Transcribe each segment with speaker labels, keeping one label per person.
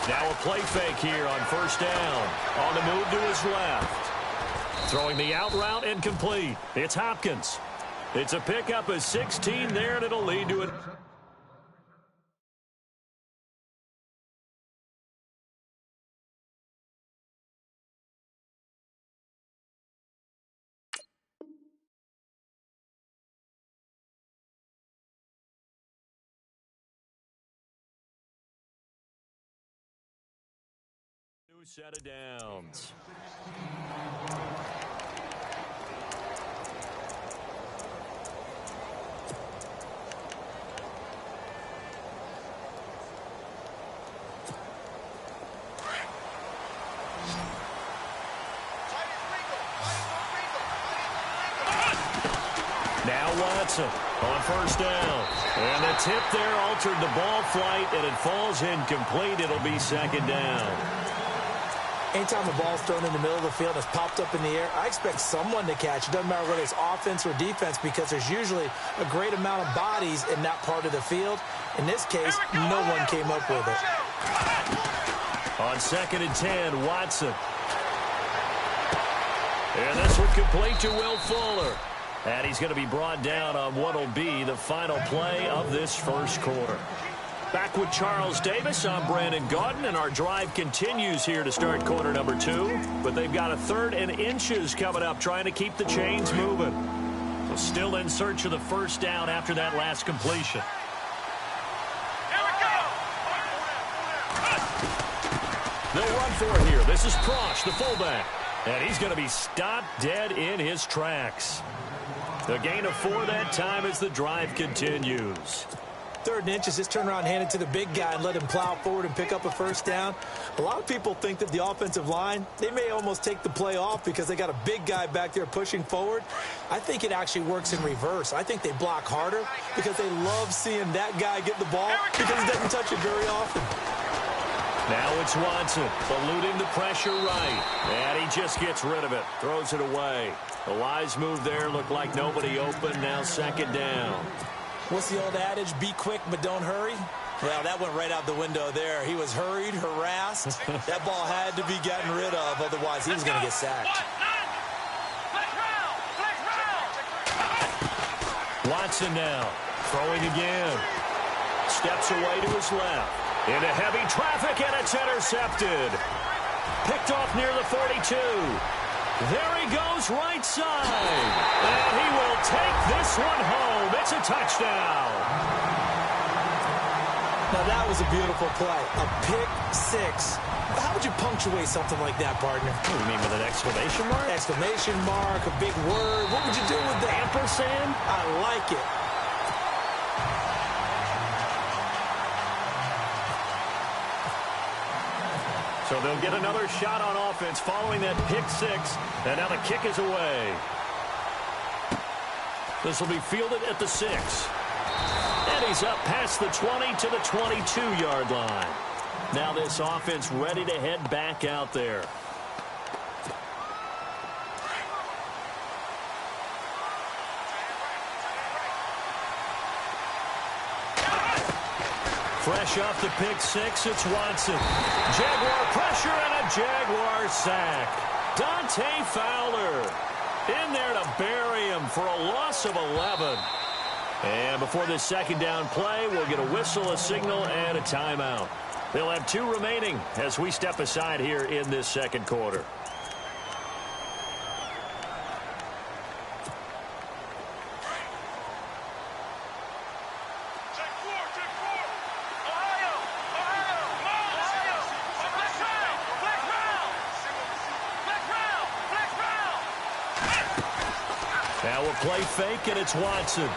Speaker 1: Now a play fake here on first down. On the move to his left. Throwing the out route incomplete. It's Hopkins. It's a pickup of 16 there, and it'll lead to it. New set of downs. Now Watson on first down. And the tip there altered the ball flight, and it falls incomplete. It'll be second down.
Speaker 2: Anytime a ball's thrown in the middle of the field and it's popped up in the air, I expect someone to catch. It doesn't matter whether it's offense or defense, because there's usually a great amount of bodies in that part of the field. In this case, no one came up with it.
Speaker 1: On 2nd and 10, Watson. And this one complete to Will Fuller. And he's going to be brought down on what will be the final play of this first quarter. Back with Charles Davis, I'm Brandon Gaudin, and our drive continues here to start quarter number 2. But they've got a 3rd and inches coming up, trying to keep the chains moving. So still in search of the first down after that last completion. They'll run for it here. This is Prosch, the fullback. And he's going to be stopped dead in his tracks. The gain of 4 that time as the drive continues.
Speaker 2: 3rd and inches, just turn around, hand it to the big guy and let him plow forward and pick up a first down. A lot of people think that the offensive line, they may almost take the play off because they got a big guy back there pushing forward. I think it actually works in reverse. I think they block harder because they love seeing that guy get the ball because he doesn't touch it very often.
Speaker 1: Now it's Watson, eluding the pressure right. And he just gets rid of it, throws it away. The wise move there, looked like nobody open. Now 2nd down.
Speaker 2: What's the old adage? Be quick, but don't hurry. Well, that went right out the window there. He was hurried, harassed. That ball had to be gotten rid of, otherwise he was going to get sacked.
Speaker 1: Watson now, throwing again. Steps away to his left. Into heavy traffic, and it's intercepted. Picked off near the 42. There he goes, right side. And he will take this one home. It's a touchdown.
Speaker 2: Now, that was a beautiful play. A pick 6. How would you punctuate something like that, partner?
Speaker 1: What do you mean, with an exclamation mark?
Speaker 2: Exclamation mark, a big word. What would you do with that?
Speaker 1: Ampersand?
Speaker 2: I like it.
Speaker 1: So they'll get another shot on offense following that pick 6. And now the kick is away. This will be fielded at the 6. And he's up past the 20 to the 22-yard line. Now this offense ready to head back out there. Fresh off the pick 6, it's Watson. Jaguar pressure and a Jaguar sack. Dante Fowler in there to bury him for a loss of 11. And before this 2nd down play, we'll get a whistle, a signal, and a timeout. They'll have 2 remaining as we step aside here in this 2nd quarter. Now a play fake, and it's Watson.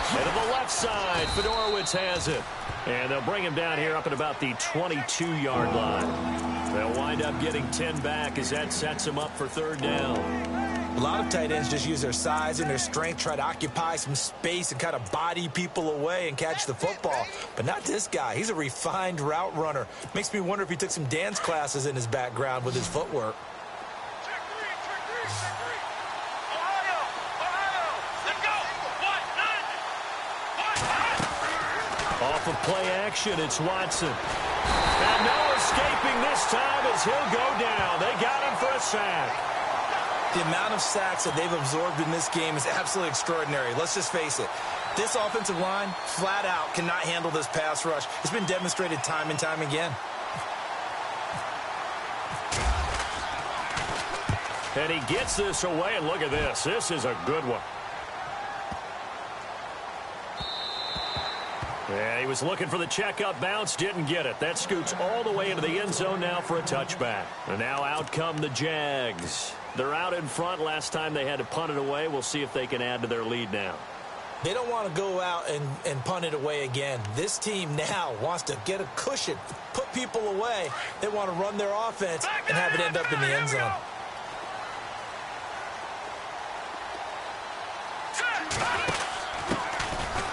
Speaker 1: And to the left side, Fedorowicz has it. And they'll bring him down here up at about the 22-yard line. They'll wind up getting 10 back as that sets them up for 3rd down.
Speaker 2: A lot of tight ends just use their size and their strength, try to occupy some space and kind of body people away and catch the football. But not this guy. He's a refined route runner. Makes me wonder if he took some dance classes in his background with his footwork.
Speaker 1: off of play action. It's Watson. And no escaping this time as he'll go down. They got him for a sack.
Speaker 2: The amount of sacks that they've absorbed in this game is absolutely extraordinary. Let's just face it. This offensive line, flat out, cannot handle this pass rush. It's been demonstrated time and time again.
Speaker 1: And he gets this away, and look at this. This is a good one. Yeah, he was looking for the checkup bounce, didn't get it. That scoots all the way into the end zone now for a touchback. And now out come the Jags. They're out in front. Last time they had to punt it away. We'll see if they can add to their lead now.
Speaker 2: They don't want to go out and punt it away again. This team now wants to get a cushion, put people away. They want to run their offense and have it end up in the end zone.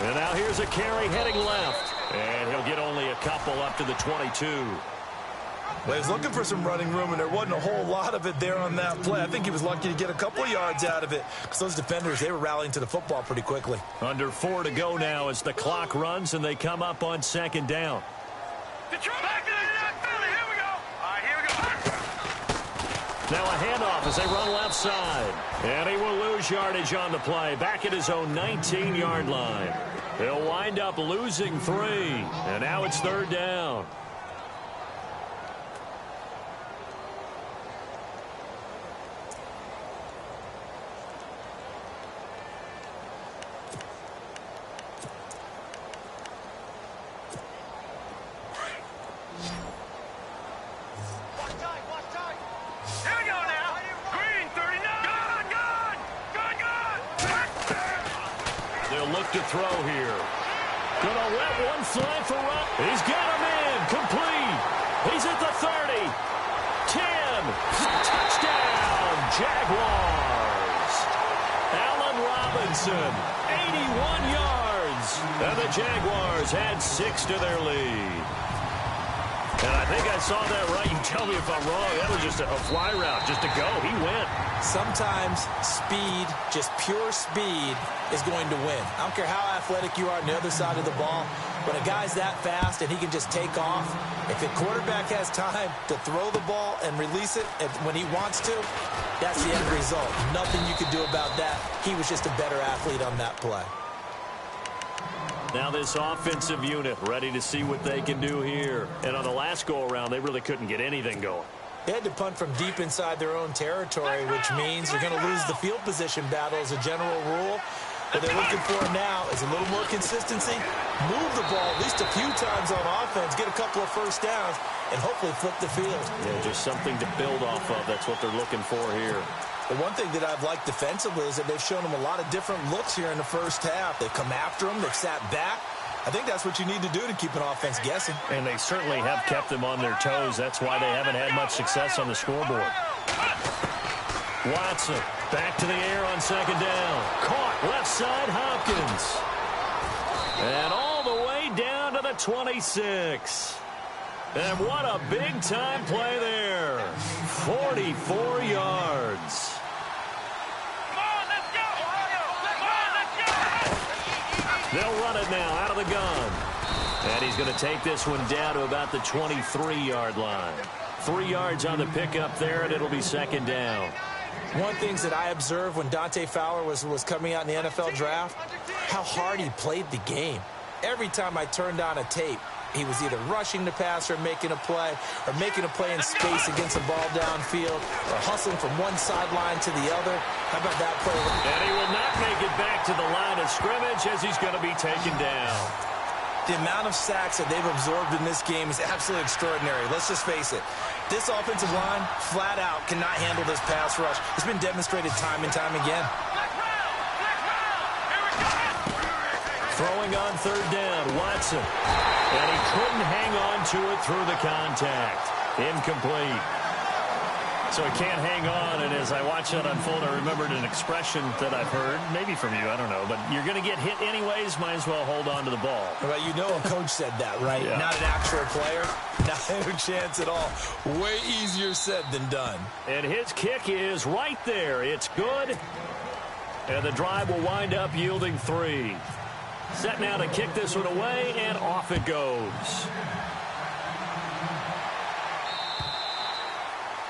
Speaker 1: And now here's a carry heading left. And he'll get only a couple up to the 22.
Speaker 2: Well, he was looking for some running room, and there wasn't a whole lot of it there on that play. I think he was lucky to get a couple of yards out of it because those defenders, they were rallying to the football pretty quickly.
Speaker 1: Under 4 to go now as the clock runs and they come up on second down. Now a handoff as they run left side. And he will lose yardage on the play. Back at his own 19-yard line. He'll wind up losing 3. And now it's third down. To throw here. Gonna let one fly for Rupp. He's got him in. Complete. He's at the 30. 10. Touchdown. Jaguars. Allen Robinson. 81 yards. And the Jaguars add 6 to their lead. And I think I saw that right. You tell me if I'm wrong. That was just a fly route, just to go. He went.
Speaker 2: Sometimes speed, just pure speed, is going to win. I don't care how athletic you are on the other side of the ball. When a guy's that fast and he can just take off, if the quarterback has time to throw the ball and release it when he wants to, that's the end result. Nothing you can do about that. He was just a better athlete on that play.
Speaker 1: Now this offensive unit ready to see what they can do here. And on the last go-around, they really couldn't get anything going.
Speaker 2: They had to punt from deep inside their own territory, which means they're going to lose the field position battle as a general rule. What they're looking for now is a little more consistency, move the ball at least a few times on offense, get a couple of first downs, and hopefully flip the field.
Speaker 1: Yeah, just something to build off of. That's what they're looking for here.
Speaker 2: The one thing that I've liked defensively is that they've shown them a lot of different looks here in the first half. They've come after them. They've sat back. I think that's what you need to do to keep an offense guessing.
Speaker 1: And they certainly have kept them on their toes. That's why they haven't had much success on the scoreboard. Watson back to the air on second down. Caught left side, Hopkins. And all the way down to the 26. And what a big-time play there. 44 yards. They'll run it now out of the gun. And he's going to take this one down to about the 23-yard line. 3 yards on the pickup there, and it'll be second down.
Speaker 2: One of the things that I observed when Dante Fowler was coming out in the NFL draft, how hard he played the game. Every time I turned on a tape, he was either rushing the passer, making a play, or making a play in space against the ball downfield, or hustling from one sideline to the other. How about that play?
Speaker 1: And he will not make it back to the line of scrimmage as he's going to be taken down.
Speaker 2: The amount of sacks that they've absorbed in this game is absolutely extraordinary. Let's just face it. This offensive line, flat out, cannot handle this pass rush. It's been demonstrated time and time again.
Speaker 1: Throwing on third down, Watson. And he couldn't hang on to it through the contact. Incomplete. So he can't hang on, and as I watch that unfold, I remembered an expression that I've heard, maybe from you, I don't know, but you're going to get hit anyways, might as well hold on to the ball.
Speaker 2: Well, you know a coach said that, right?
Speaker 1: Yeah.
Speaker 2: Not an actual player. No chance at all. Way easier said than done.
Speaker 1: And his kick is right there. It's good. And the drive will wind up yielding 3. Set now to kick this one away, and off it goes.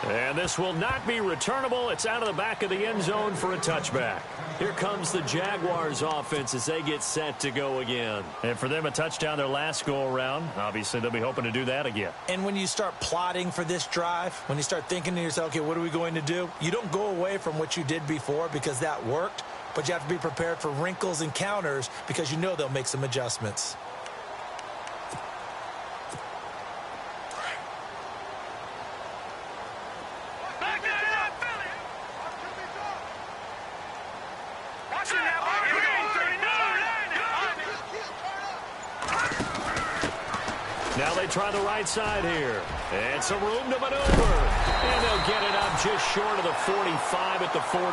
Speaker 1: And this will not be returnable. It's out of the back of the end zone for a touchback. Here comes the Jaguars offense as they get set to go again. And for them, a touchdown their last go-around. Obviously, they'll be hoping to do that again.
Speaker 2: And when you start plotting for this drive, when you start thinking to yourself, okay, what are we going to do? You don't go away from what you did before because that worked, but you have to be prepared for wrinkles and counters because you know they'll make some adjustments.
Speaker 1: Now they try the right side here. And some room to maneuver. And they'll get it up just short of the 45 at the 44.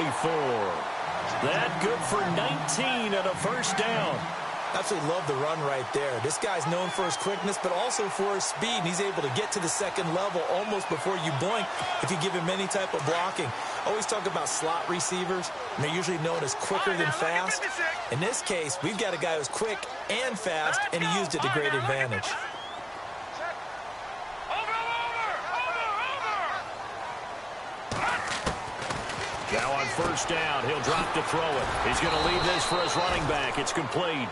Speaker 1: That good for 19 and a first down.
Speaker 2: Absolutely love the run right there. This guy's known for his quickness, but also for his speed. And he's able to get to the second level almost before you blink if you give him any type of blocking. Always talk about slot receivers, and they're usually known as quicker than fast. In this case, we've got a guy who's quick and fast, and he used it to great advantage.
Speaker 1: Now on first down, he'll drop to throw it. He's going to leave this for his running back. It's complete.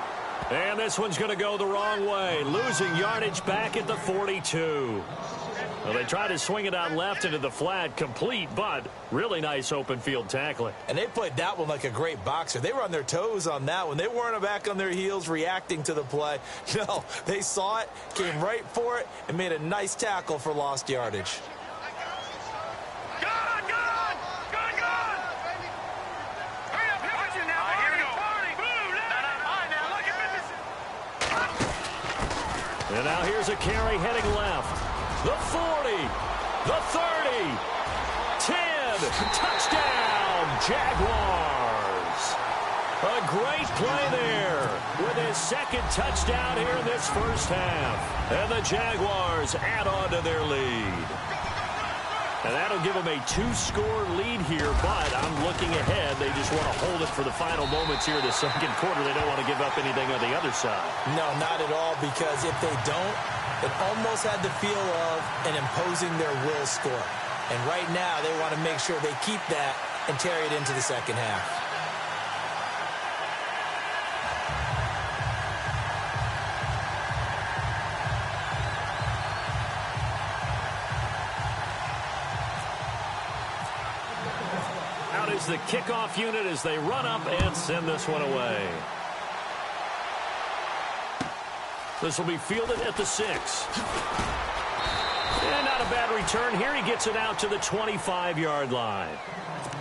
Speaker 1: And this one's going to go the wrong way. Losing yardage back at the 42. Well, they tried to swing it out left into the flat, complete, but really nice open field tackling.
Speaker 2: And they played that one like a great boxer. They were on their toes on that one. They weren't back on their heels reacting to the play. No, they saw it, came right for it, and made a nice tackle for lost yardage.
Speaker 1: And now here's a carry heading left. The 40, the 30, 10, touchdown, Jaguars. A great play there with his second touchdown here in this first half. And the Jaguars add on to their lead. And that'll give them a 2-score lead here, but I'm looking ahead. They just want to hold it for the final moments here in the second quarter. They don't want to give up anything on the other side.
Speaker 2: No, not at all, because if they don't, it almost had the feel of an imposing their will score. And right now, they want to make sure they keep that and carry it into the second half.
Speaker 1: The kickoff unit as they run up and send this one away. This will be fielded at the 6. And not a bad return here. He gets it out to the 25-yard line.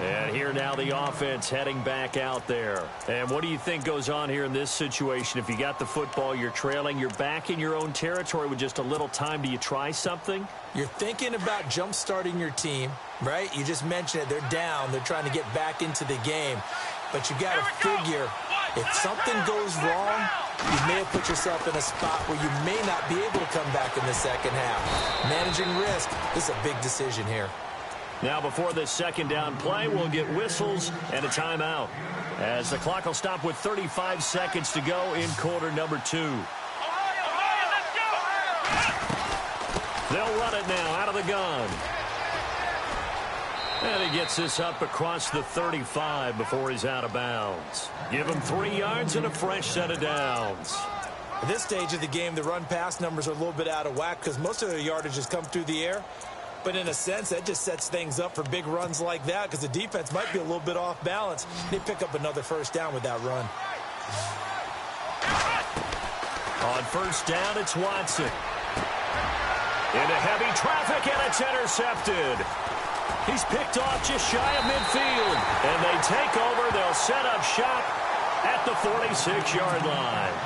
Speaker 1: And here now the offense heading back out there. And what do you think goes on here in this situation? If you got the football, you're trailing, you're back in your own territory with just a little time. Do you try something?
Speaker 2: You're thinking about jump-starting your team, right? You just mentioned it. They're down. They're trying to get back into the game. But you got to figure if something goes wrong, you may have put yourself in a spot where you may not be able to come back in the second half. Managing risk is a big decision here.
Speaker 1: Now before this second down play, we'll get whistles and a timeout, as the clock will stop with 35 seconds to go in quarter number 2. They'll run it now out of the gun. And he gets this up across the 35 before he's out of bounds. Give him 3 yards and a fresh set of downs.
Speaker 2: At this stage of the game, the run-pass numbers are a little bit out of whack because most of their yardage has come through the air. But in a sense, that just sets things up for big runs like that because the defense might be a little bit off balance. They pick up another first down with that run.
Speaker 1: On first down, it's Watson. Into heavy traffic, and it's intercepted. He's picked off just shy of midfield. And they take over. They'll set up shop at the 46-yard line.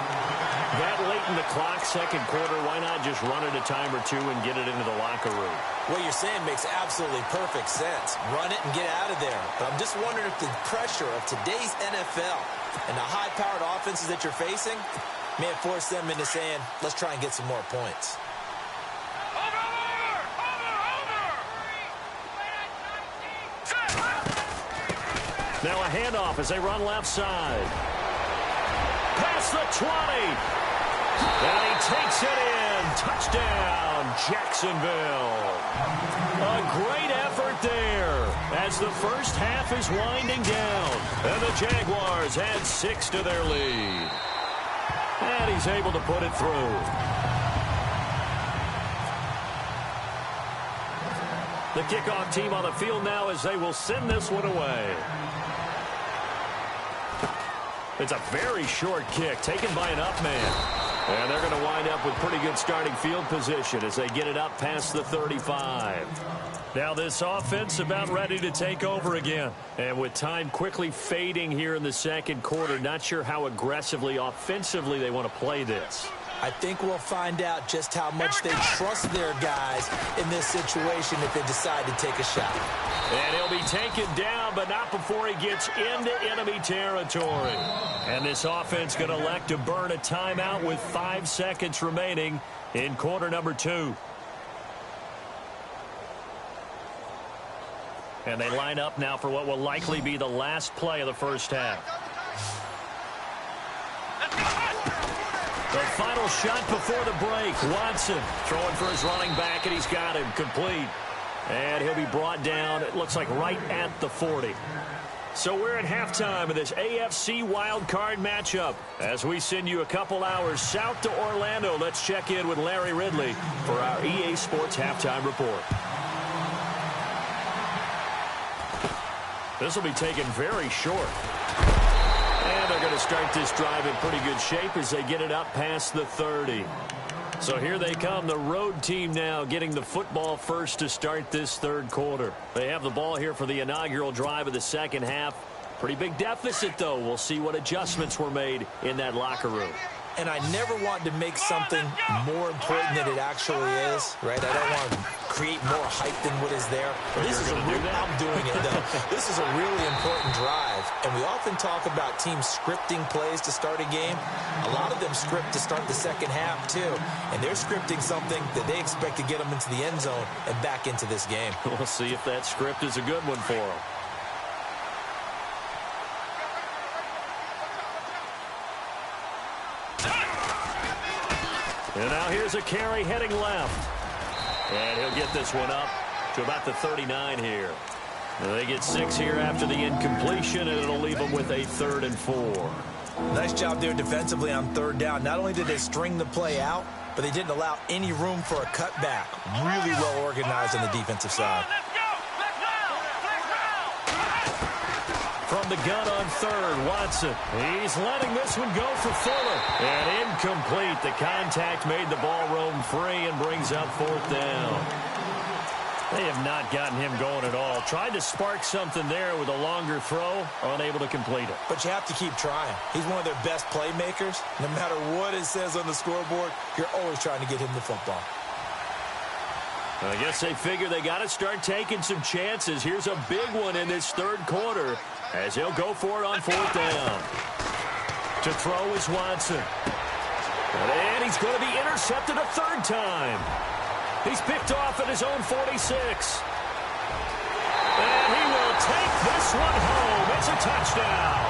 Speaker 1: That late in the clock, second quarter, why not just run it a time or two and get it into the locker room?
Speaker 2: What you're saying makes absolutely perfect sense. Run it and get out of there. But I'm just wondering if the pressure of today's NFL and the high-powered offenses that you're facing may have forced them into saying, let's try and get some more points.
Speaker 1: Now a handoff as they run left side. Past the 20. And he takes it in. Touchdown, Jacksonville. A great effort there as the first half is winding down. And the Jaguars add 6 to their lead. And he's able to put it through. The kickoff team on the field now as they will send this one away. It's a very short kick taken by an up man. And they're going to wind up with pretty good starting field position as they get it up past the 35. Now this offense about ready to take over again. And with time quickly fading here in the second quarter, not sure how aggressively, offensively they want to play this.
Speaker 2: I think we'll find out just how much they trust their guys in this situation if they decide to take a shot.
Speaker 1: And he'll be taken down, but not before he gets into enemy territory. And this offense going to elect to burn a timeout with 5 seconds remaining in quarter number 2. And they line up now for what will likely be the last play of the first half. The final shot before the break. Watson throwing for his running back, and he's got him complete. And he'll be brought down, it looks like, right at the 40. So we're at halftime of this AFC wildcard matchup. As we send you a couple hours south to Orlando, let's check in with Larry Ridley for our EA Sports Halftime Report. This will be taken very short. And they're going to start this drive in pretty good shape as they get it up past the 30. So here they come, the road team now getting the football first to start this third quarter. They have the ball here for the inaugural drive of the second half. Pretty big deficit, though. We'll see what adjustments were made in that locker room.
Speaker 2: And I never want to make something more important than it actually is, right? I don't want to create more hype than what is there. This is I'm doing it, though. This is a really important drive. And we often talk about teams scripting plays to start a game. A lot of them script to start the second half, too. And they're scripting something that they expect to get them into the end zone and back into this game.
Speaker 1: We'll see if that script is a good one for them. And now here's a carry heading left. And he'll get this one up to about the 39 here. And they get 6 here after the incompletion, and it'll leave them with a 3rd and 4.
Speaker 2: Nice job there defensively on third down. Not only did they string the play out, but they didn't allow any room for a cutback. Really well organized on the defensive side.
Speaker 1: From the gun on third, Watson. He's letting this one go for Fuller. And incomplete. The contact made the ball roam free and brings up 4th down. They have not gotten him going at all. Tried to spark something there with a longer throw, unable to complete it.
Speaker 2: But you have to keep trying. He's one of their best playmakers. No matter what it says on the scoreboard, you're always trying to get him the football.
Speaker 1: I guess they figure they got to start taking some chances. Here's a big one in this third quarter as he'll go for it on 4th down. To throw is Watson. And he's going to be intercepted a 3rd time. He's picked off at his own 46. And he will take this one home. It's a touchdown.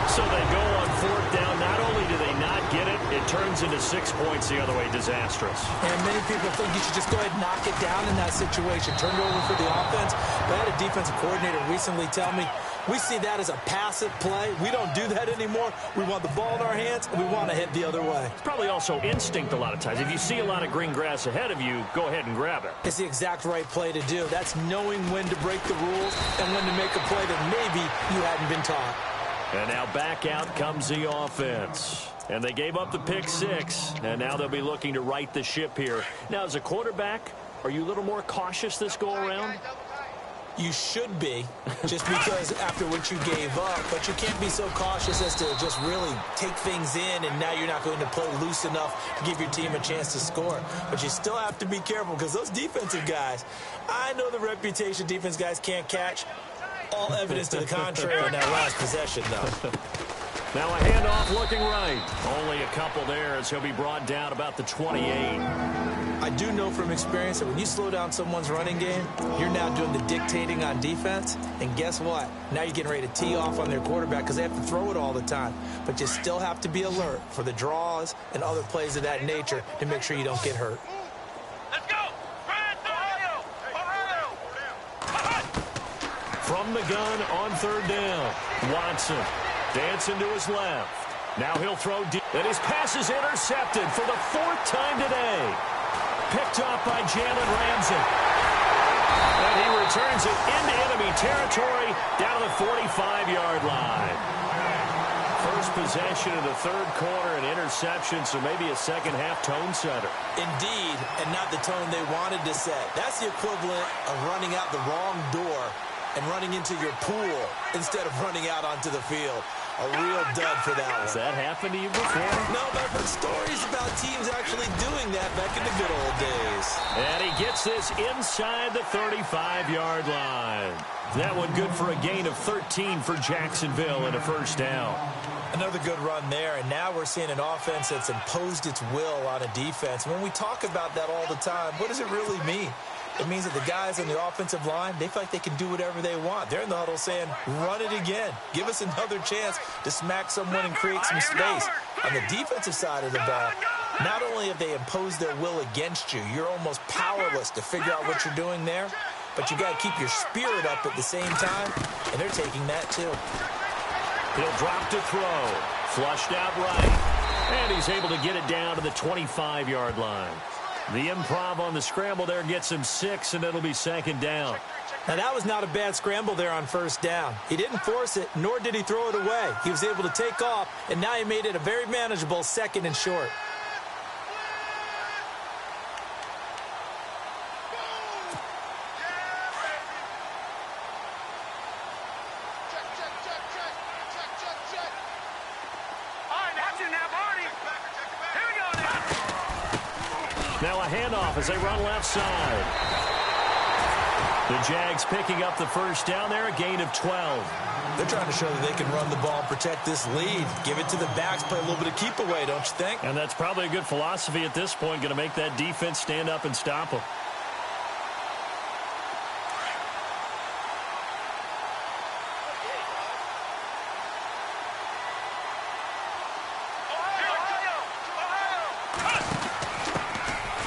Speaker 1: So they go on 4th down. Not only do they not get it, it turns into 6 points the other way. Disastrous.
Speaker 2: And many people think you should just go ahead and knock it down in that situation. Turn it over for the offense. But I had a defensive coordinator recently tell me, we see that as a passive play. We don't do that anymore. We want the ball in our hands, and we want to hit the other way.
Speaker 1: It's probably also instinct a lot of times. If you see a lot of green grass ahead of you, go ahead and grab it.
Speaker 2: It's the exact right play to do. That's knowing when to break the rules and when to make a play that maybe you hadn't been taught.
Speaker 1: And now back out comes the offense. And they gave up the pick 6, and now they'll be looking to right the ship here. Now, as a quarterback, are you a little more cautious this go-around?
Speaker 2: You should be, just because after what you gave up, but you can't be so cautious as to just really take things in, and now you're not going to play loose enough to give your team a chance to score. But you still have to be careful, because those defensive guys, I know the reputation defense guys can't catch. All evidence to the contrary on that last possession, though.
Speaker 1: Now a handoff looking right. Only a couple there as he'll be brought down about the 28.
Speaker 2: I do know from experience that when you slow down someone's running game, you're now doing the dictating on defense. And guess what? Now you're getting ready to tee off on their quarterback because they have to throw it all the time. But you still have to be alert for the draws and other plays of that nature to make sure you don't get hurt.
Speaker 3: Let's go! Ohio!
Speaker 1: From the gun on third down. Watson dancing to his left. Now he'll throw deep. And his pass is intercepted for the 4th time today. Picked off by Jalen Ramsey. And he returns it into enemy territory down to the 45-yard line. First possession of the third quarter, an interception, so maybe a second-half tone setter.
Speaker 2: Indeed, and not the tone they wanted to set. That's the equivalent of running out the wrong door and running into your pool instead of running out onto the field. A real dud for that one.
Speaker 1: Has that happened to you before?
Speaker 2: No, but I've heard stories about teams actually doing that back in the good old days.
Speaker 1: And he gets this inside the 35-yard line. That one good for a gain of 13 for Jacksonville and a first down.
Speaker 2: Another good run there, and now we're seeing an offense that's imposed its will on a defense. When we talk about that all the time, what does it really mean? It means that the guys on the offensive line, they feel like they can do whatever they want. They're in the huddle saying, run it again. Give us another chance to smack someone and create some space. On the defensive side of the ball, not only have they imposed their will against you, you're almost powerless to figure out what you're doing there, but you got to keep your spirit up at the same time, and they're taking that too.
Speaker 1: He'll drop to throw. Flushed out right. And he's able to get it down to the 25-yard line. The improv on the scramble there gets him 6, and it'll be second down.
Speaker 2: Now, that was not a bad scramble there on first down. He didn't force it, nor did he throw it away. He was able to take off, and now he made it a very manageable 2nd and short.
Speaker 1: Now a handoff as they run left side. The Jags picking up the first down there, a gain of 12.
Speaker 2: They're trying to show that they can run the ball and protect this lead. Give it to the backs, play a little bit of keep away, don't you think?
Speaker 1: And that's probably a good philosophy at this point, going to make that defense stand up and stop them.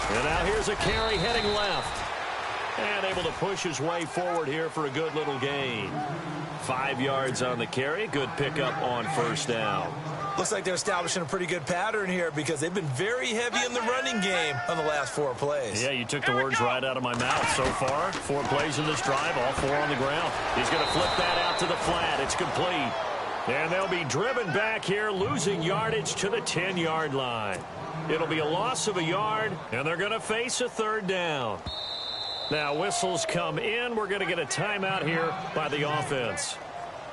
Speaker 1: And now here's a carry heading left. And able to push his way forward here for a good little gain. 5 yards on the carry. Good pickup on first down.
Speaker 2: Looks like they're establishing a pretty good pattern here because they've been very heavy in the running game on the last 4 plays.
Speaker 1: Yeah, you took the words right out of my mouth. So far, 4 plays in this drive, all 4 on the ground. He's going to flip that out to the flat. It's complete. And they'll be driven back here, losing yardage to the 10-yard line. It'll be a loss of a yard, and they're going to face a third down. Now, whistles come in. We're going to get a timeout here by the offense.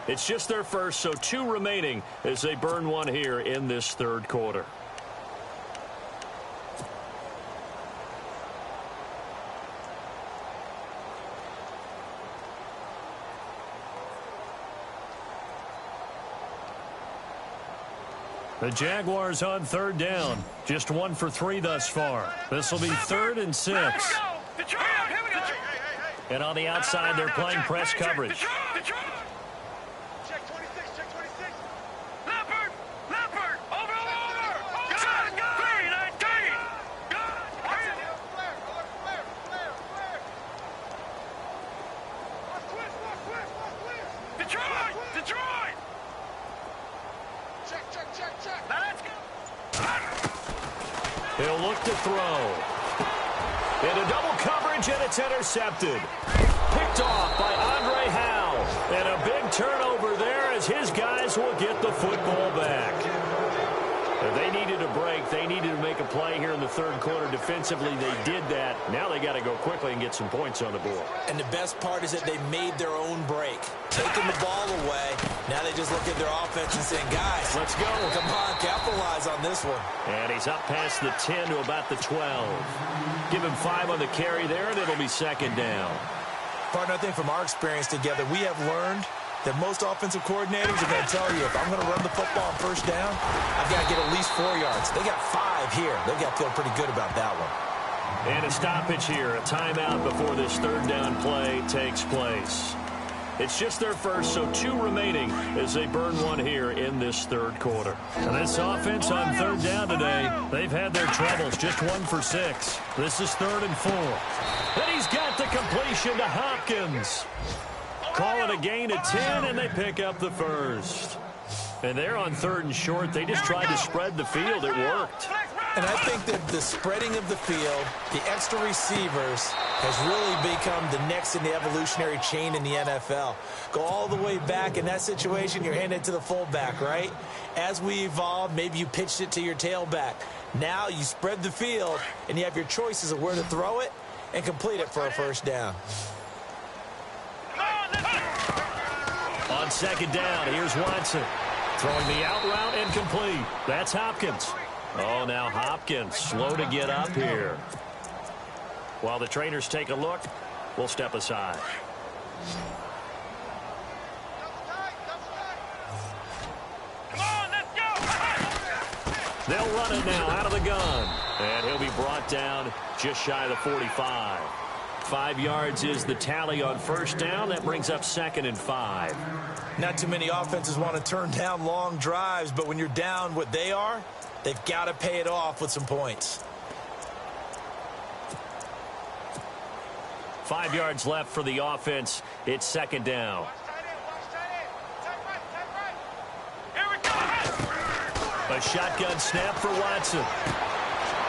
Speaker 1: It's just their first, so 2 remaining as they burn one here in this third quarter. The Jaguars on third down. Just 1 for 3 thus far. This will be 3rd and 6. And on the outside, they're playing press coverage.
Speaker 3: Check 26, check 26. Leopard, Leopard, over. Got it, 319. Flare. Watch twist. Detroit. Check. Now let's go.
Speaker 1: He'll look to throw. Into double coverage, and it's intercepted. Picked off by Andre Howe. And a big turnover there as his guys will get the football back. They needed a break. They needed to make a play here in the third quarter. Defensively, they did that. Now they got to go quickly and get some points on the board.
Speaker 2: And the best part is that they made their own break. Taking the ball away. Now they just look at their offense and saying, guys,
Speaker 1: let's go.
Speaker 2: Come on, capitalize on this one.
Speaker 1: And he's up past the 10 to about the 12. Give him 5 on the carry there, and it'll be second down.
Speaker 2: Partner, I think from our experience together, we have learned that most offensive coordinators are going to tell you, if I'm going to run the football on first down, I've got to get at least 4 yards. They got 5 here. They've got to feel pretty good about that one.
Speaker 1: And a stoppage here, a timeout before this third down play takes place. It's just their first, so 2 remaining as they burn one here in this third quarter. And this offense on third down today, they've had their troubles, just 1 for 6. This is 3rd and 4. And he's got the completion to Hopkins. Call it a gain of 10, and they pick up the first. And they're on 3rd and short. They just tried to spread the field. It worked.
Speaker 2: And I think that the spreading of the field, the extra receivers, has really become the next in the evolutionary chain in the NFL. Go all the way back. In that situation, you're handed to the fullback, right? As we evolve, maybe you pitched it to your tailback. Now you spread the field, and you have your choices of where to throw it and complete it for a first down.
Speaker 1: On second down, here's Watson. Throwing the out route and complete. That's Hopkins. Oh, now Hopkins slow to get up here. While the trainers take a look, we'll step aside.
Speaker 3: Come on, let's go!
Speaker 1: They'll run it now out of the gun. And he'll be brought down just shy of the 45. 5 yards is the tally on first down. That brings up 2nd and 5.
Speaker 2: Not too many offenses want to turn down long drives, but when you're down what they are, they've got to pay it off with some points.
Speaker 1: 5 yards left for the offense. It's 2nd down.
Speaker 3: Here we go!
Speaker 1: A shotgun snap for Watson.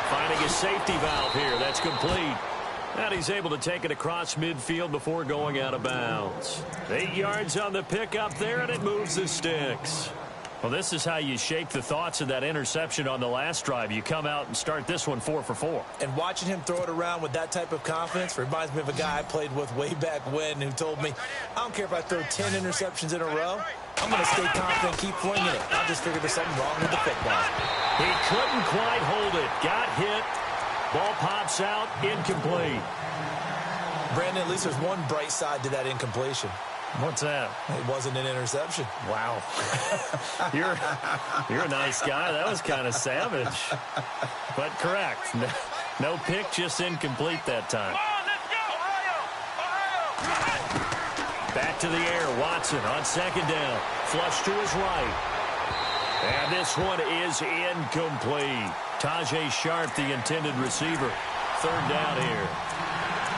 Speaker 1: Finding a safety valve here. That's complete. And he's able to take it across midfield before going out of bounds. 8 yards on the pickup there, and it moves the sticks. Well, this is how you shape the thoughts of that interception on the last drive. You come out and start this one 4 for 4.
Speaker 2: And watching him throw it around with that type of confidence reminds me of a guy I played with way back when who told me, I don't care if I throw 10 interceptions in a row. I'm going to stay confident, keep flinging it. I just figured there's something wrong with the football.
Speaker 1: He couldn't quite hold it. Got hit. Ball pops out, incomplete.
Speaker 2: Brandon, at least there's one bright side to that incompletion.
Speaker 1: What's that?
Speaker 2: It wasn't an interception.
Speaker 1: Wow. You're a nice guy. That was kind of savage. But correct. No pick, just incomplete that time.
Speaker 3: Come on, let's go! Ohio!
Speaker 1: Back to the air. Watson on second down. Flush to his right. And this one is incomplete. Tajay Sharp, the intended receiver. 3rd down here.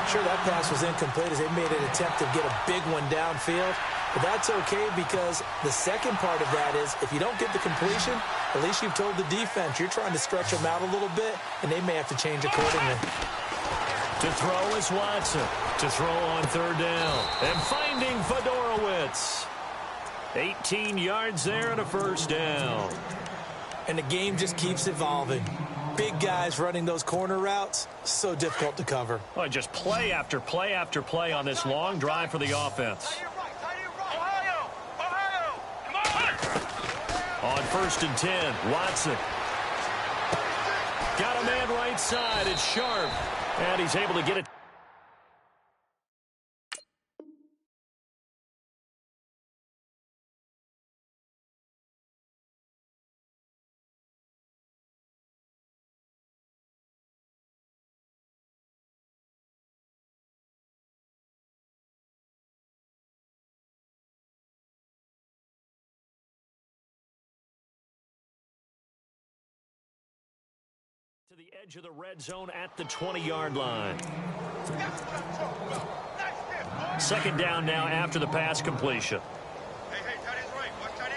Speaker 2: Sure, that pass was incomplete as they made an attempt to get a big one downfield. But that's okay because the second part of that is if you don't get the completion, at least you've told the defense you're trying to stretch them out a little bit, and they may have to change accordingly.
Speaker 1: To throw is Watson. To throw on 3rd down. And finding Fedorowicz. 18 yards there and a first down.
Speaker 2: And the game just keeps evolving. Big guys running those corner routes, so difficult to cover.
Speaker 1: Well, just play after play after play on this long drive for the offense.
Speaker 3: Ohio! Ohio! Come on!
Speaker 1: On 1st and 10, Watson. Got a man right side. It's Sharp. And he's able to get it. To the edge of the red zone at the 20-yard line. 2nd down now after the pass completion.
Speaker 3: Hey, tight end's right. Watch tight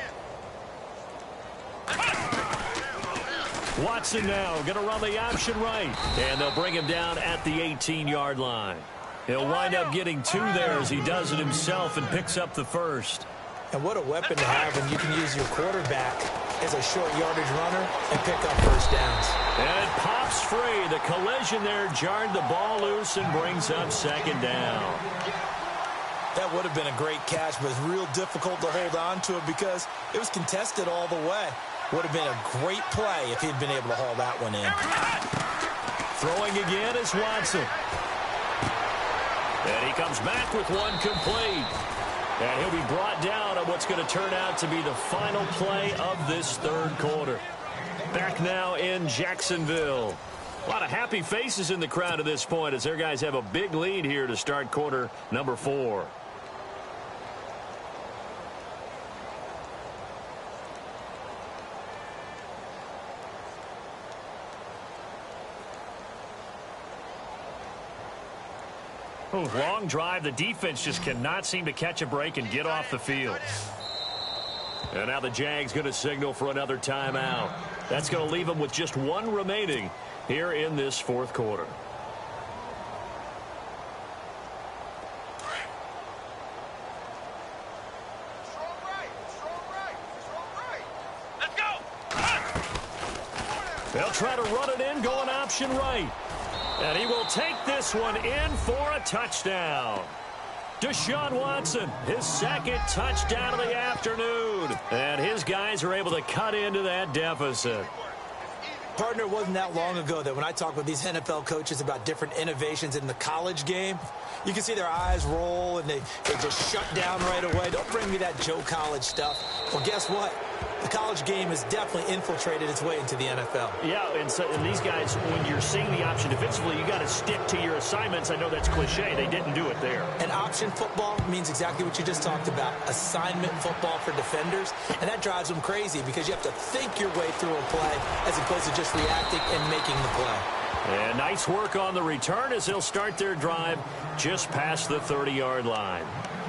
Speaker 3: end.
Speaker 1: Watson now going to run the option right. And they'll bring him down at the 18-yard line. He'll wind up getting 2 there as he does it himself and picks up the first.
Speaker 2: And what a weapon to have when you can use your quarterback as a short yardage runner and pick up first downs.
Speaker 1: And it pops free. The collision there jarred the ball loose and brings up 2nd down.
Speaker 2: That would have been a great catch, but it's real difficult to hold on to it because it was contested all the way. Would have been a great play if he'd been able to haul that one in.
Speaker 1: Throwing again is Watson. And he comes back with one complete. And he'll be brought down on what's going to turn out to be the final play of this third quarter. Back now in Jacksonville. A lot of happy faces in the crowd at this point as their guys have a big lead here to start quarter number 4. Long drive. The defense just cannot seem to catch a break and get off the field. And now the Jags going to signal for another timeout. That's going to leave them with just one remaining here in this fourth quarter.
Speaker 3: Let's go.
Speaker 1: They'll try to run it in, going option right. And he will take this one in for a touchdown. Deshaun Watson, his second touchdown of the afternoon. And his guys are able to cut into that deficit.
Speaker 2: Partner, it wasn't that long ago that when I talk with these NFL coaches about different innovations in the college game, you can see their eyes roll and they just shut down right away. Don't bring me that Joe College stuff. Well, guess what? The college game has definitely infiltrated its way into the NFL.
Speaker 1: Yeah, and these guys, when you're seeing the option defensively, you got to stick to your assignments. I know that's cliche. They didn't do it there.
Speaker 2: And option football means exactly what you just talked about, assignment football for defenders. And that drives them crazy because you have to think your way through a play as opposed to just reacting and making the play.
Speaker 1: And nice work on the return as they'll start their drive just past the 30-yard line.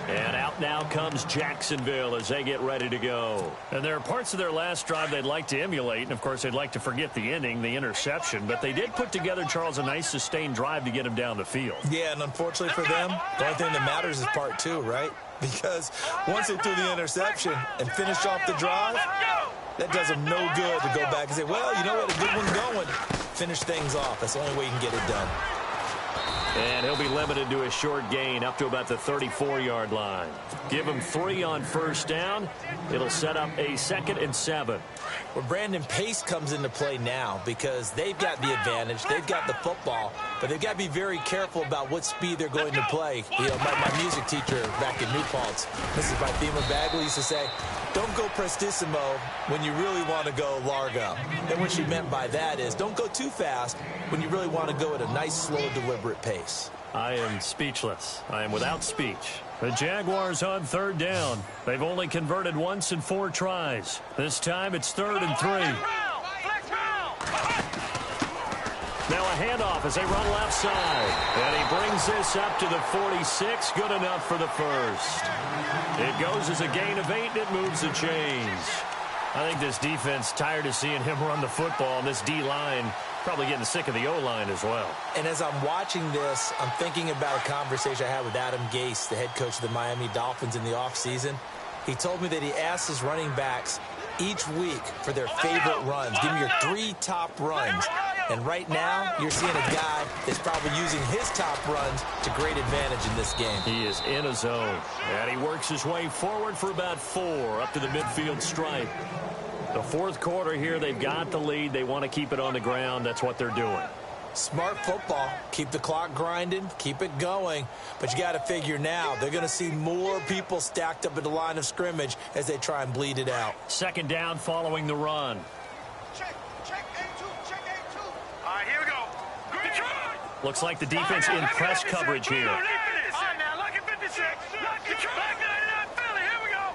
Speaker 1: And out now comes Jacksonville as they get ready to go. And there are parts of their last drive they'd like to emulate. And, of course, they'd like to forget the inning, the interception. But they did put together, Charles, a nice sustained drive to get him down the field.
Speaker 2: Yeah, and unfortunately for them, the only thing that matters is part 2, right? Because once they threw the interception and finished off the drive, that does them no good to go back and say, well, you know what, a good one going. Finish things off. That's the only way you can get it done.
Speaker 1: And he'll be limited to a short gain up to about the 34-yard line. Give him 3 on first down. It'll set up a 2nd and 7.
Speaker 2: Well, Brandon, pace comes into play now because they've got the advantage. They've got the football, but they've got to be very careful about what speed they're going to play. You know, my music teacher back in New Paltz, Mrs. Bifema Bagley, used to say, don't go prestissimo when you really want to go largo. And what she meant by that is don't go too fast when you really want to go at a nice, slow, deliberate pace.
Speaker 1: I am speechless. I am without speech. The Jaguars on third down. They've only converted once in 4 tries. This time it's 3rd and 3. Now a handoff as they run left side. And he brings this up to the 46. Good enough for the first. It goes as a gain of 8, and it moves the chains. I think this defense tired of seeing him run the football, and this D-line probably getting sick of the O-line as well.
Speaker 2: And as I'm watching this, I'm thinking about a conversation I had with Adam Gase, the head coach of the Miami Dolphins in the offseason. He told me that he asked his running backs each week for their favorite runs. Give me your 3 top runs. And right now, you're seeing a guy that's probably using his top runs to great advantage in this game.
Speaker 1: He is in a zone. And he works his way forward for about 4 up to the midfield stripe. The fourth quarter here, they've got the lead. They want to keep it on the ground. That's what they're doing.
Speaker 2: Smart football. Keep the clock grinding. Keep it going. But you got to figure now, they're going to see more people stacked up at the line of scrimmage as they try and bleed it out.
Speaker 1: 2nd down following the run.
Speaker 3: Check A2, check A2. All right, here we go. Detroit.
Speaker 1: Looks like the defense in press coverage here.
Speaker 3: All right, now, lock at 56. Lock Detroit. Back 99 Philly. Here we go.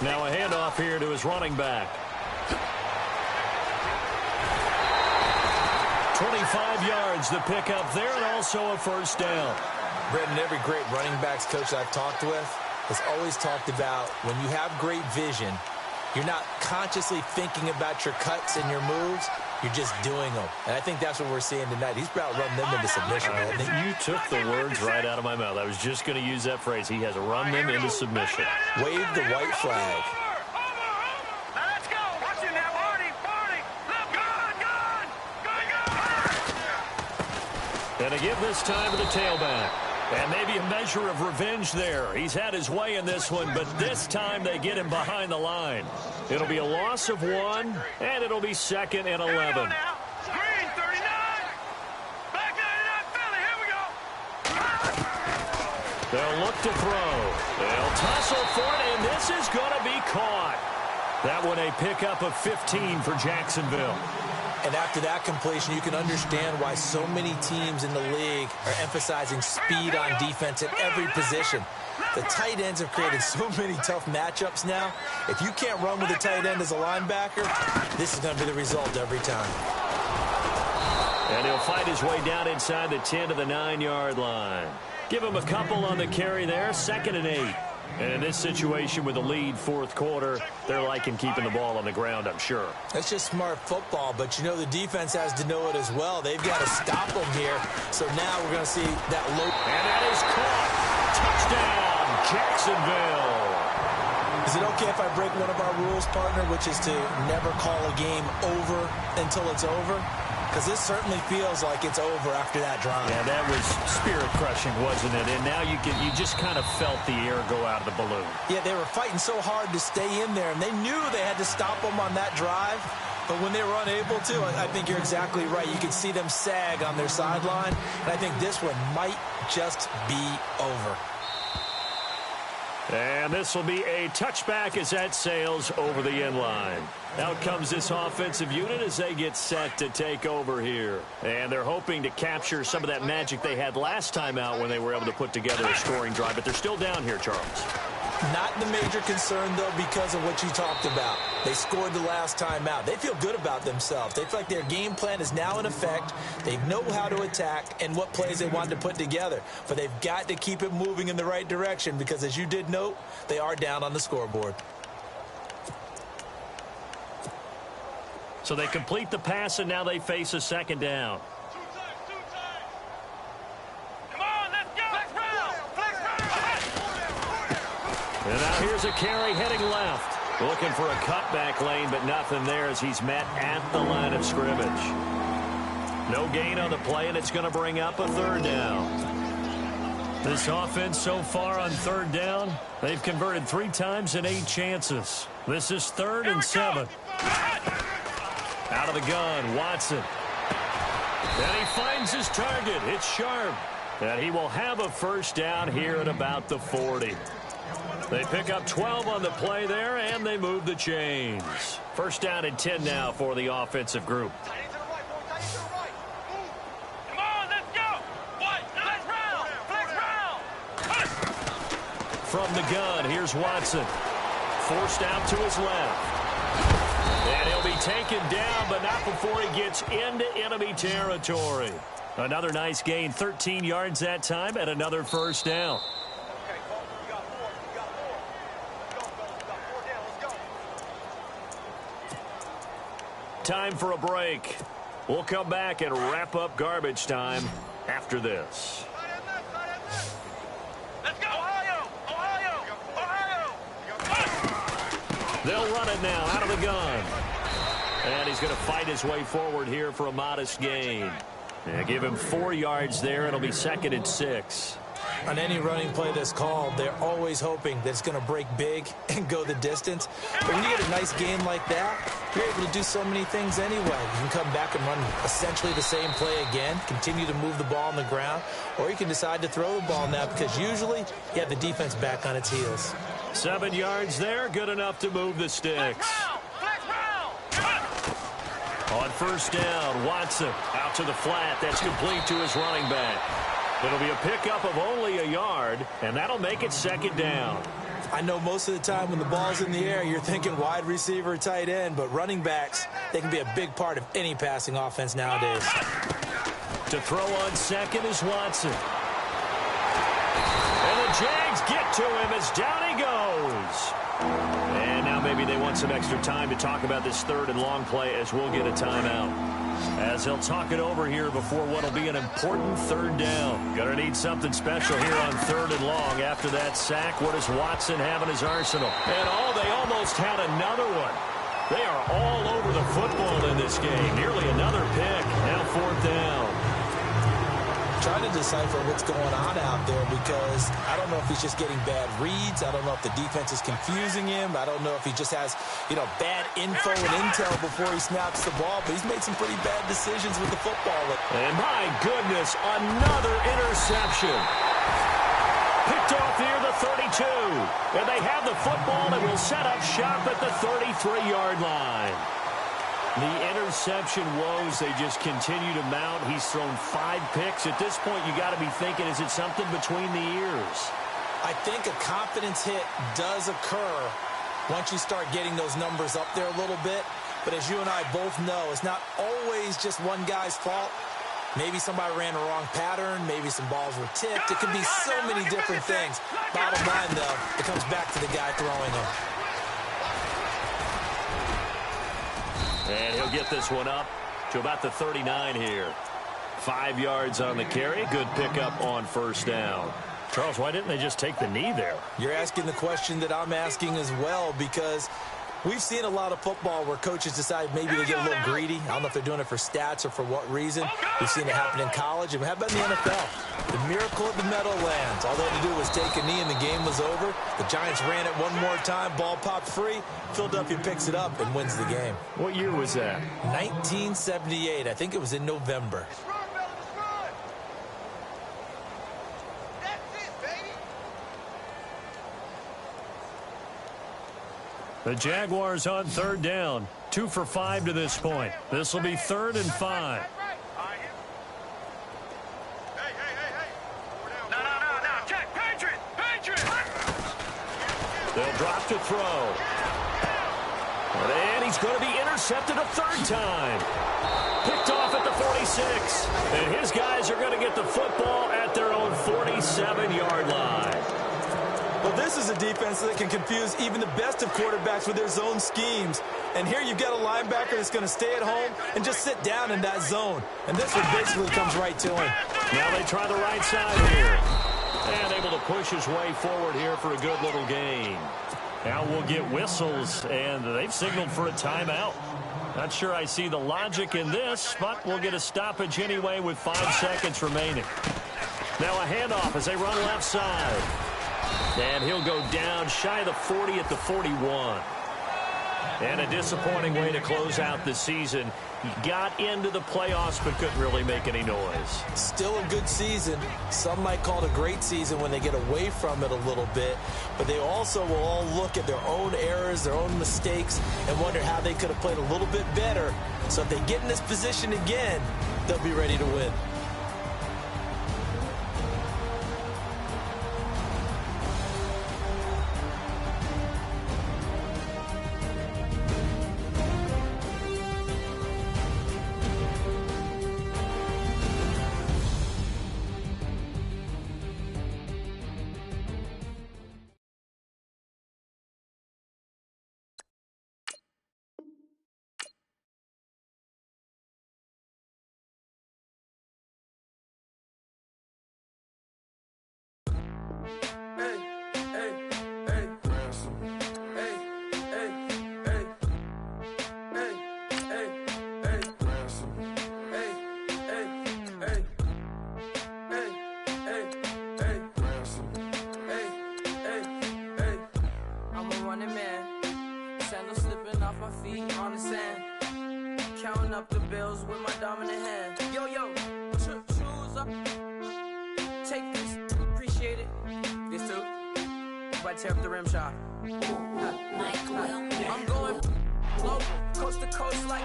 Speaker 1: Now a handoff here to his running back. 25 yards the pick up there, and also a first down.
Speaker 2: Brendan, every great running backs coach I've talked with has always talked about when you have great vision, you're not consciously thinking about your cuts and your moves. You're just doing them. And I think that's what we're seeing tonight. He's about running them into submission.
Speaker 1: You took the words right out of my mouth. I was just going to use that phrase. He has run them into submission.
Speaker 2: Wave the white flag.
Speaker 3: Now let's go. Watch it now, Marty. Gone.
Speaker 1: And to give this time to the tailback. And maybe a measure of revenge there. He's had his way in this one, but this time they get him behind the line. It'll be a loss of 1, and it'll be 2nd and 11.
Speaker 3: Green 39. Back 99 Philly. Here we go.
Speaker 1: They'll look to throw. They'll tussle for it, and this is going to be caught. That one a pickup of 15 for Jacksonville.
Speaker 2: And after that completion, you can understand why so many teams in the league are emphasizing speed on defense at every position. The tight ends have created so many tough matchups now. If you can't run with a tight end as a linebacker, this is going to be the result every time.
Speaker 1: And he'll fight his way down inside the 10 to the 9-yard line. Give him a couple on the carry there, 2nd and 8. And in this situation with the lead fourth quarter, they're liking keeping the ball on the ground, I'm sure.
Speaker 2: That's just smart football, but you know the defense has to know it as well. They've got to stop them here. So now we're going to see that low.
Speaker 1: And that is caught. Touchdown, Jacksonville.
Speaker 2: Is it okay if I break one of our rules, partner, which is to never call a game over until it's over? Because this certainly feels like it's over after that drive.
Speaker 1: Yeah, that was spirit-crushing, wasn't it? And now you just kind of felt the air go out of the balloon.
Speaker 2: Yeah, they were fighting so hard to stay in there, and they knew they had to stop them on that drive. But when they were unable to, I think you're exactly right. You could see them sag on their sideline, and I think this one might just be over.
Speaker 1: And this will be a touchback as that sails over the end line. Out comes this offensive unit as they get set to take over here. And they're hoping to capture some of that magic they had last time out when they were able to put together a scoring drive. But they're still down here, Charles.
Speaker 2: Not the major concern, though, because of what you talked about. They scored the last time out. They feel good about themselves. They feel like their game plan is now in effect. They know how to attack and what plays they want to put together. But they've got to keep it moving in the right direction because, as you did note, they are down on the scoreboard.
Speaker 1: So they complete the pass, and now they face a 2nd down. And now here's a carry heading left. Looking for a cutback lane, but nothing there as he's met at the line of scrimmage. No gain on the play, and it's going to bring up a 3rd down. This offense so far on 3rd down, they've converted 3 times in 8 chances. This is 3rd and 7. Out of the gun, Watson. And he finds his target. It's Sharp. And he will have a 1st down here at about the 40. They pick up 12 on the play there, and they move the chains. 1st down and 10 now for the offensive group.
Speaker 3: Come on, let's go. Flex round.
Speaker 1: From the gun, here's Watson. Forced out to his left. And he'll be taken down, but not before he gets into enemy territory. Another nice gain, 13 yards that time, and another 1st down. Time for a break. We'll come back and wrap up garbage time after this.
Speaker 3: Let's go, Ohio!
Speaker 1: They'll run it now out of the gun. And he's going to fight his way forward here for a modest gain. Yeah, give him 4 yards there. It'll be 2nd and 6.
Speaker 2: On any running play that's called, they're always hoping that it's going to break big and go the distance. But when you get a nice gain like that, you're able to do so many things anyway. You can come back and run essentially the same play again, continue to move the ball on the ground, or you can decide to throw the ball now because usually you have the defense back on its heels.
Speaker 1: 7 yards there, good enough to move the sticks. On 1st down, Watson out to the flat. That's complete to his running back. It'll be a pickup of only a yard, and that'll make it 2nd down.
Speaker 2: I know most of the time when the ball's in the air, you're thinking wide receiver, tight end, but running backs, they can be a big part of any passing offense nowadays.
Speaker 1: To throw on 2nd is Watson. And the Jags get to him as down he goes. And now maybe they want some extra time to talk about this 3rd and long play as we'll get a timeout. As they'll talk it over here before what will be an important 3rd down. Gonna need something special here on 3rd and long. After that sack, what does Watson have in his arsenal? And they almost had another one. They are all over the football in this game. Nearly another pick. Now 4th down.
Speaker 2: Trying to decipher what's going on out there because I don't know if he's just getting bad reads. I don't know if the defense is confusing him. I don't know if he just has, bad info and intel before he snaps the ball. But he's made some pretty bad decisions with the football.
Speaker 1: And my goodness, another interception. Picked off near the 32. And they have the football and will set up shop at the 33-yard line. The interception woes, they just continue to mount. He's thrown 5 picks. At this point, you got to be thinking, is it something between the ears?
Speaker 2: I think a confidence hit does occur once you start getting those numbers up there a little bit. But as you and I both know, it's not always just one guy's fault. Maybe somebody ran a wrong pattern. Maybe some balls were tipped. It could be so many different things. Bottom line, though, it comes back to the guy throwing them.
Speaker 1: And he'll get this one up to about the 39 here. 5 yards on the carry. Good pickup on first down. Charles, why didn't they just take the knee there?
Speaker 2: You're asking the question that I'm asking as well, because we've seen a lot of football where coaches decide maybe they get a little greedy. I don't know if they're doing it for stats or for what reason. We've seen it happen in college. And how about in the NFL? The miracle of the Meadowlands. All they had to do was take a knee and the game was over. The Giants ran it one more time. Ball popped free. Philadelphia picks it up and wins the game.
Speaker 1: What year was that?
Speaker 2: 1978. I think it was in November.
Speaker 1: The Jaguars on third down. 2 for 5 to this point. This will be 3rd and 5. They'll drop to throw. And he's going to be intercepted a 3rd time. Picked off at the 46. And his guys are going to get the football at their own 47-yard line.
Speaker 2: Well, this is a defense that can confuse even the best of quarterbacks with their zone schemes. And here you've got a linebacker that's going to stay at home and just sit down in that zone. And this one basically comes right to him.
Speaker 1: Now they try the right side here. And able to push his way forward here for a good little gain. Now we'll get whistles, and they've signaled for a timeout. Not sure I see the logic in this, but we'll get a stoppage anyway with 5 seconds remaining. Now a handoff as they run left side. And he'll go down shy of the 40 at the 41. And a disappointing way to close out the season. He got into the playoffs but couldn't really make any noise.
Speaker 2: Still a good season. Some might call it a great season when they get away from it a little bit. But they also will all look at their own errors, their own mistakes, and wonder how they could have played a little bit better. So if they get in this position again, they'll be ready to win.
Speaker 4: up the bills with my dominant hand. Yo, choose up. Take this, appreciate it. This too. If I tear up the rim shot. I'm going global, coast to coast like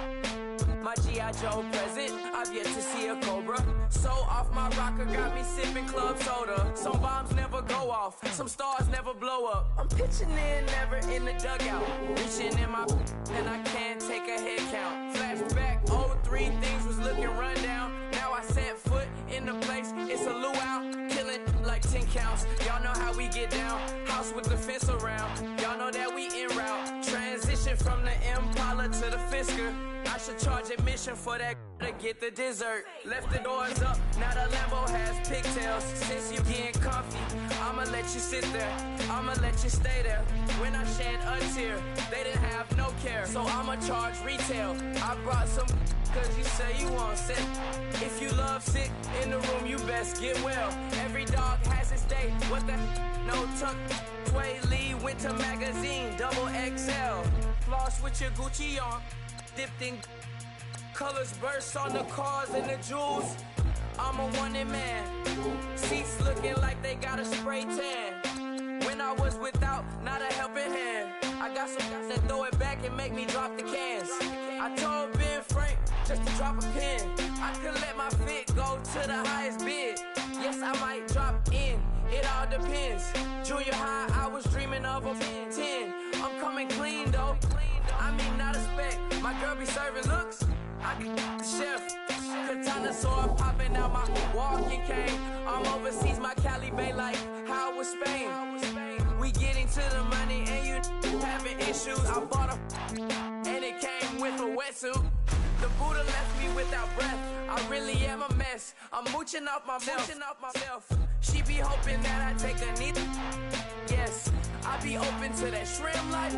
Speaker 4: my G.I. Joe present. I've yet to see a Cobra. So off my rocker got me sipping club soda. Some bombs never go off, some stars never blow up. I'm pitching in, never in the dugout. Reaching in my and I can't take a head count. Flashback, 03, things was looking rundown. Now I set foot in the place, it's a luau. Killing like 10 counts. Y'all know how we get down. House with the fence around. Y'all know that we en route. Transition from the Impala to the Fisker. I should charge admission for that to get the dessert. Left the doors up, now the Lambo has pigtails. Since you getting comfy, I'ma let you sit there. I'ma let you stay there. When I shed a tear, they didn't have no care. So I'ma charge retail. I brought some cause you say you want sit. If you love sick in the room, you best get well. Every dog has its day. What the no tuck. Sway Lee Winter Magazine, double XL. Floss with your Gucci on. Dipped in colors burst on the cars and the jewels. I'm a wanted man. Seats looking like they got a spray tan. When I was without, not a helping hand. I got some guys that throw it back and make me drop the cans. I told Ben Frank just to drop a pin. I could let my fit go to the highest bid. Yes, I might drop in, it all depends. Junior high, I was dreaming of a 10. I'm coming clean though, I mean not a spec. My girl be serving looks, I can the chef. Katana sword popping out my walking cane. I'm overseas, my Cali Bay life, how was Spain? We getting to the money and you having issues. I bought a and it came with a wetsuit. The Buddha left me without breath. I really am a mess. I'm mooching off myself. She be hoping that I take a knee. Yes, I be open to that shrimp life.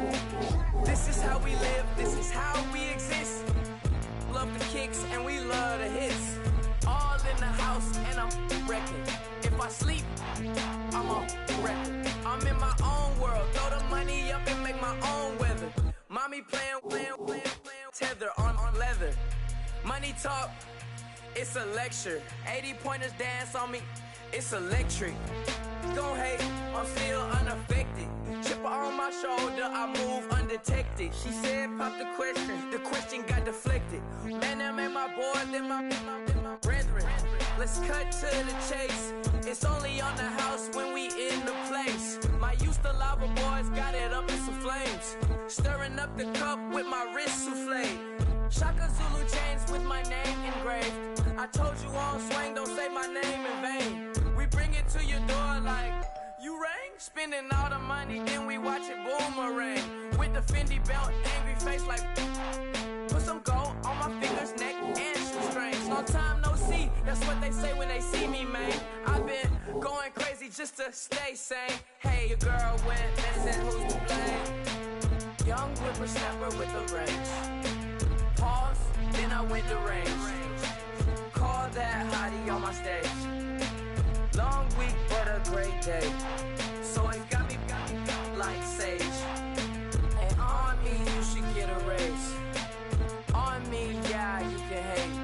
Speaker 4: This is how we live. This is how we exist. Love the kicks and we love the hits. All in the house and I'm wrecking. If I sleep, I'm on record. I'm in my own world. Throw the money up and make my own weather. Mommy playing tether on leather. Money talk, it's a lecture. 80 pointers dance on me, it's electric. Don't hate, I'm still unaffected. Chipper on my shoulder, I move undetected. She said pop the question got deflected. Man, that made my boy, then my brethren. Let's cut to the chase. It's only on the house when we in the place. My used to lava boys got it up in some flames. Stirring up the cup with my wrist souffle. Shaka Zulu chains with my name engraved. I told you on swing, don't say my name in vain. We bring it to your door like, you rang? Spending all the money, then we watch it boomerang. With the Fendi belt, angry face like, put some gold on my fingers, neck, and shoestrings. Long time no see, that's what they say when they see me, man. I've been going crazy just to stay sane. Hey, your girl went missing, who's to blame? Young whippersnapper with a range. Pause, then I went to range. Call that hottie on my stage. Long week, but a great day. So it got me like sage. And on me, you should get a raise. On me, yeah, you can hate.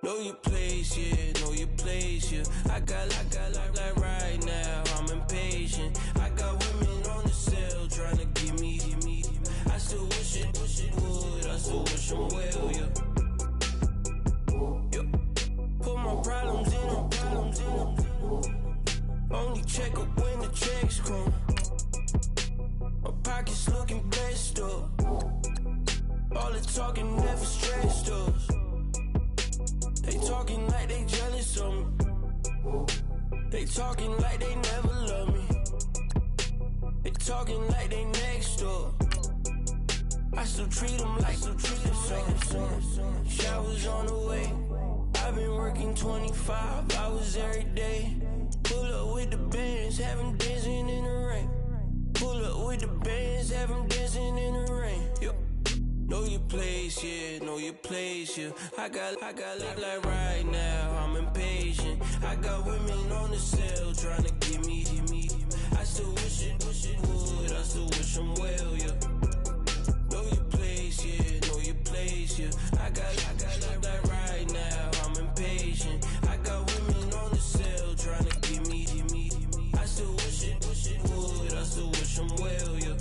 Speaker 5: Know your place, yeah, know your place, yeah. I got like right now, I'm impatient. I got women on the cell trying to give me. I still wish it would, I still wish them well, yeah. Put my problems in them. Only check up when the checks come. My pockets looking best up. All the talking never stressed us. They talking like they jealous of me. They talking like they never love me. They talking like they next door. I still treat them like something. Showers on the way. I've been working 25 hours every day. Pull up with the bands, have them dancing in the rain. Pull up with the bands, have them dancing in the rain. Yo. Know your place, yeah, know your place, yeah. I got like right now, I'm impatient. I got women on the cell trying to give me. I still wish it would, I still wish them well, yeah. Know your place, yeah, know your place, yeah. I got like right now, I'm impatient. I got women on the cell trying to give me. I still wish it would, I still wish them well, yeah.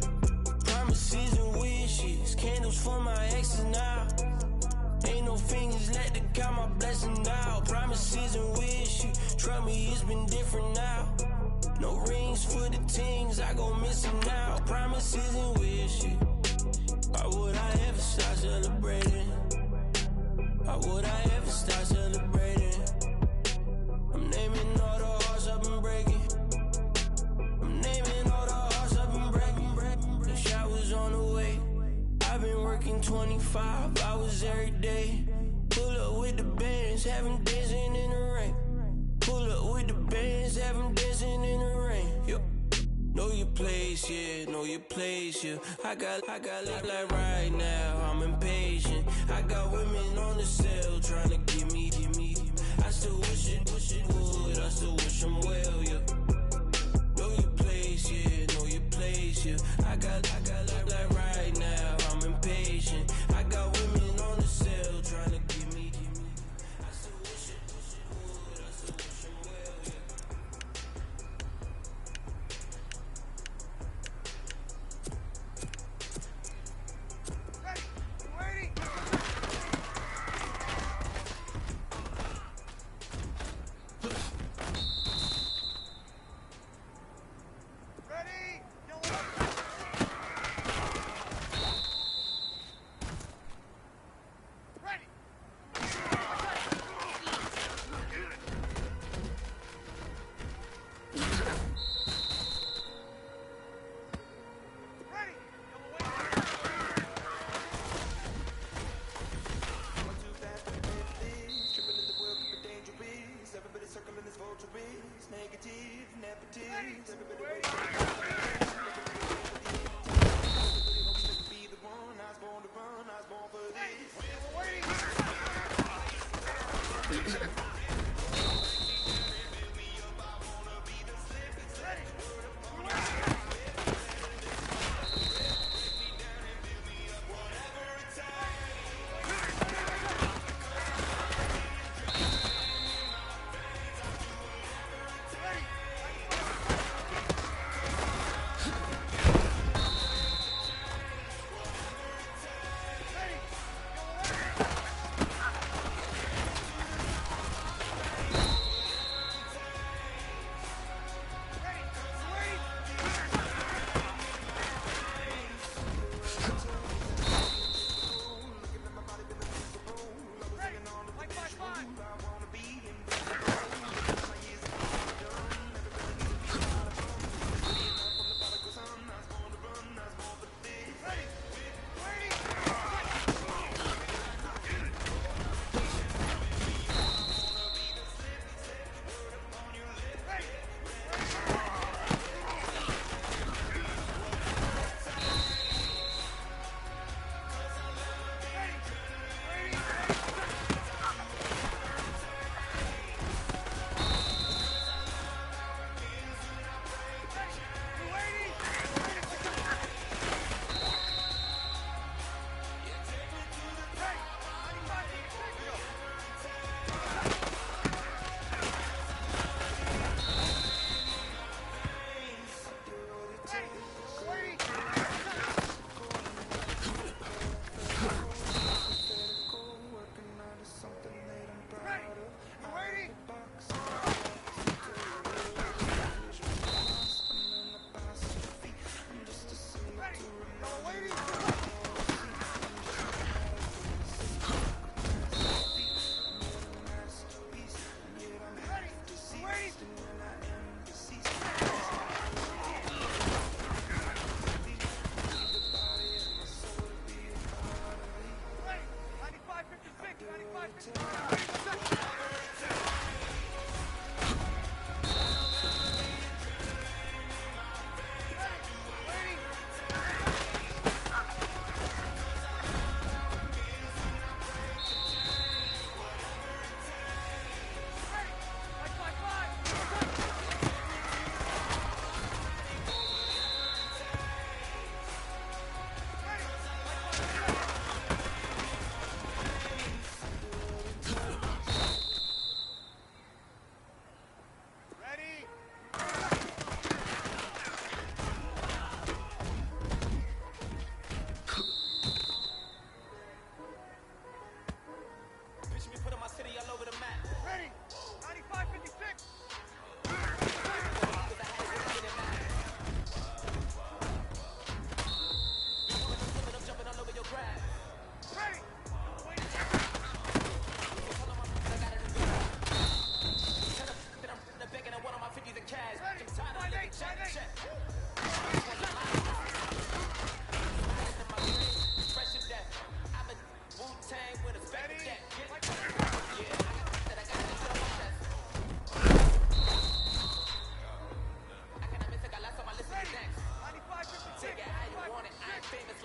Speaker 5: Promises and wishes, candles for my exes now. Ain't no fingers left to count my blessing now. Promises and wishes, trust me, it's been different now. No rings for the things, I go missing now. Promises and wishes, why would I ever start celebrating? Why would I ever start celebrating? I'm naming all the hearts I've been breaking. I'm naming all the hearts I've been breaking. The showers on the way. I've been working 25 hours every day. Pull up with the bands, have them dancing in the rain. Pull up with the bands, have them dancing in the rain. Yo. Know your place, yeah, know your place, yeah. I got live like right now, I'm impatient. I got women on the cell trying to give me. I still wish it would, I still wish them well, yeah. Know your place, yeah, know your place, yeah. I got live like right now, I'm impatient. I got women on the cell trying to give me. I still wish it would, I still wish them well, yeah.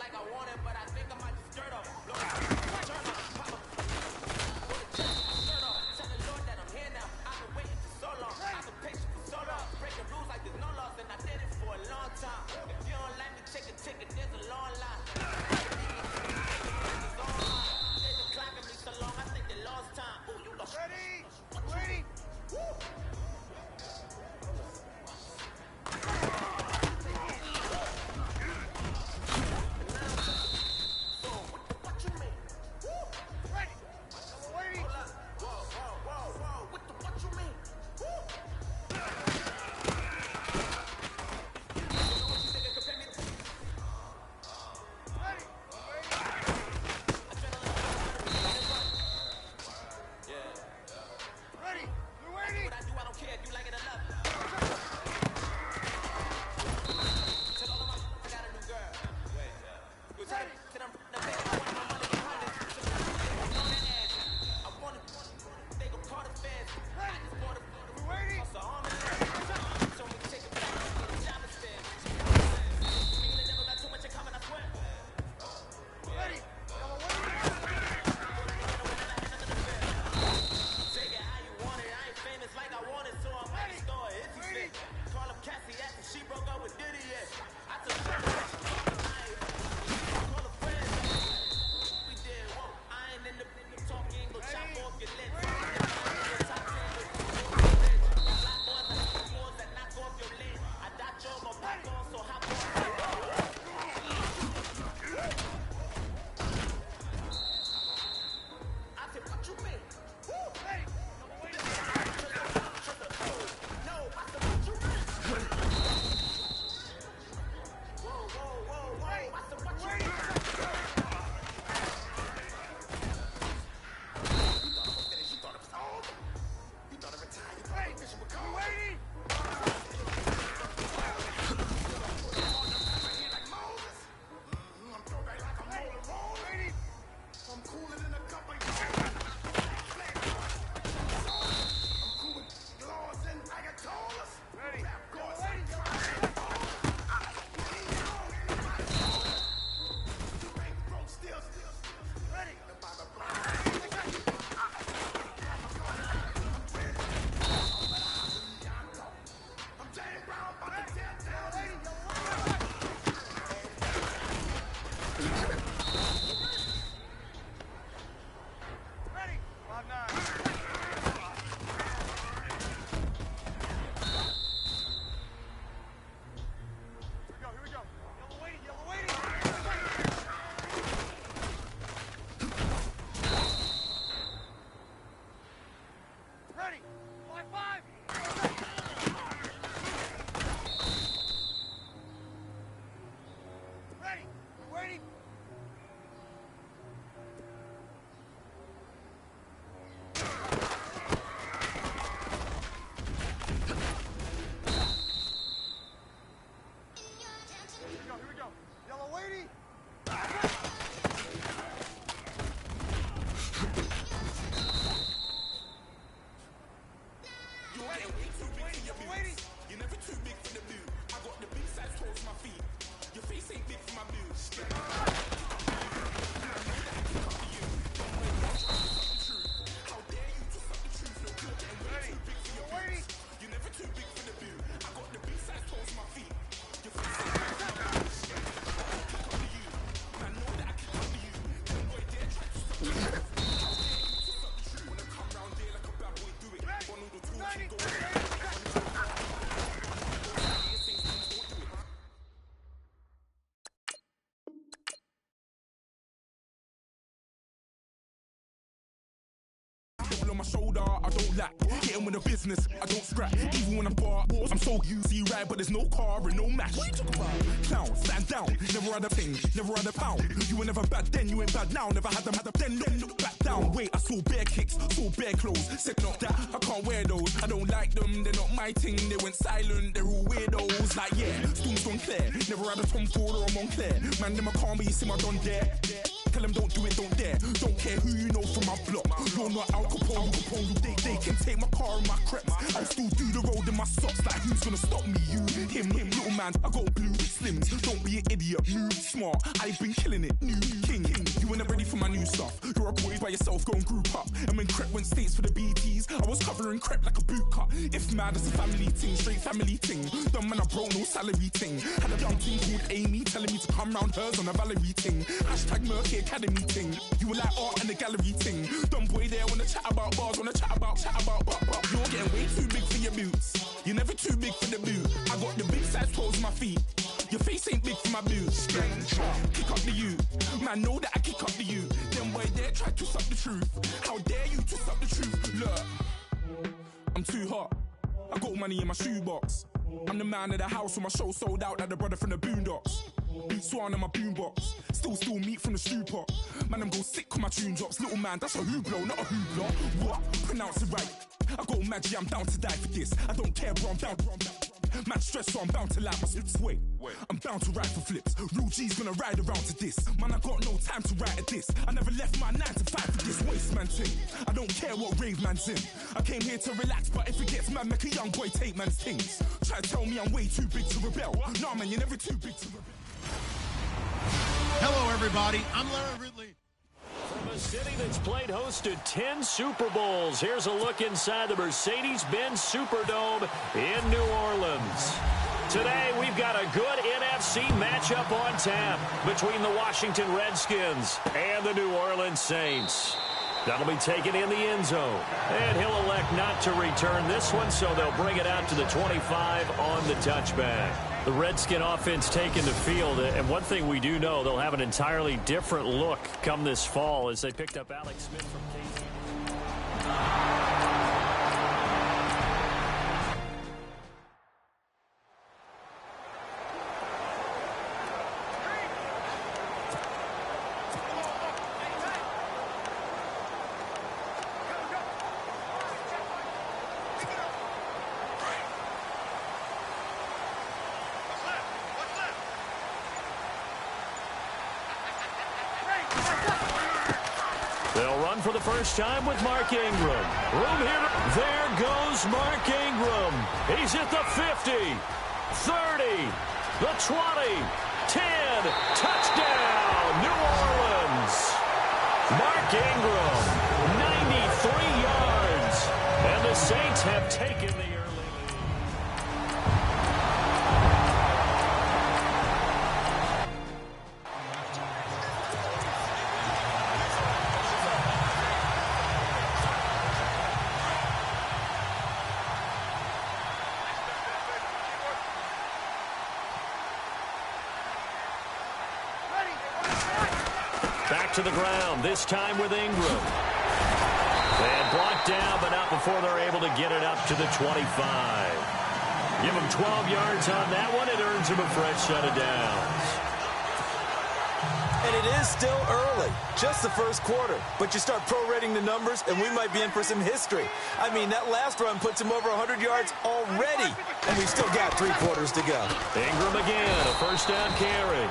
Speaker 4: like I want it, but I think I might just skirt up. Look, turn up, pop up. Shirt off, tell the Lord that I'm here now. I've been waiting for so long. I've been patient for so long. Breaking rules like there's no laws, and I did it for a long time. If you don't like me, take a ticket, there's a long line. They've been clocking me so long, I think they lost time. Ooh, you lost.
Speaker 3: Ready? Ready? Woo!
Speaker 6: On my shoulder, I don't lack. Getting with the business, I don't scrap. Even when I'm far, I'm so easy right, but there's no car and no match. What you talking about? Clown, stand down. Never had a thing, never had a pound. You were never bad then, you ain't bad now. Never had them, then look back down. Wait, I saw bare kicks, saw bare clothes. Said not that, I can't wear those. I don't like them, they're not my thing. They went silent, they're all weirdos. Like yeah, Storm's gone clear. Never had a Tom Ford or a Montclair. Man, them I can't, but you see my done there. Tell them don't do it, don't dare. Don't care who you know from my block. You're not Al Capone, they can take my car and my creps. I'll still do the road in my socks. Like who's gonna stop me? You, him, little man. I got blue slims. Don't be an idiot, move smart. I've been killing it, new king. You ain't ready for my new stuff. You're a boy by yourself, go and group up. And when Crep went states for the BTs, I was covering Crep like a boot cut. If mad, it's a family ting, straight family ting. Dumb man, I broke no salary ting. Had a young ting called Amy telling me to come round hers on a Valerie ting. Hashtag Murky Academy ting. You were like art and the gallery ting. Dumb boy there wanna chat about bars, wanna chat about. You're getting way too big for your boots. You're never too big for the boot. I got the big size toes on my feet. Your face ain't big for my boots. Kick up the you. Man, know that I kick up the you. Them boy there try to suck the truth. How dare you to suck the truth? Look, I'm too hot. I got money in my shoebox. I'm the man of the house when my show sold out like the brother from the Boondocks. Beat Swan in my boombox. Still meat from the stew pot. Man, I'm go sick when my tune drops. Little man, that's a hooplo, not a hoopla. What? Pronounce it right. I got magic, I'm down to die for this. I don't care, bro, I'm down. Man stressed, so I'm bound to like my slips. Wait, I'm bound to ride for flips. Real G's gonna ride around to this. Man, I got no time to write at this. I never left my 9 to 5 for this waste man thing. I don't care what rave man's in. I came here to relax, but if it gets mad, make a young boy take man's things. Try to tell me I'm way too big to rebel. Nah, man, you're never too big to rebel.
Speaker 7: Hello, everybody. I'm Larry Ridley.
Speaker 1: From a city that's played host to 10 Super Bowls, here's a look inside the Mercedes-Benz Superdome in New Orleans. Today, we've got a good NFC matchup on tap between the Washington Redskins and the New Orleans Saints. That'll be taken in the end zone. And he'll elect not to return this one, so they'll bring it out to the 25 on the touchback. The Redskin offense taking the field, and one thing we do know, they'll have an entirely different look come this fall as they picked up Alex Smith from KC. They'll run for the first time with Mark Ingram. Room here. There goes Mark Ingram. He's at the 50, 30, the 20, 10. Touchdown, New Orleans. Mark Ingram, 93 yards. And the Saints have taken the early lead. Back to the ground, this time with Ingram. And brought down, but not before they're able to get it up to the 25. Give him 12 yards on that one. It earns him a fresh set of downs.
Speaker 2: And it is still early, just the first quarter. But you start prorating the numbers, and we might be in for some history. I mean, that last run puts him over 100 yards already, and we've still got 3 quarters to go.
Speaker 1: Ingram again, a first down carry.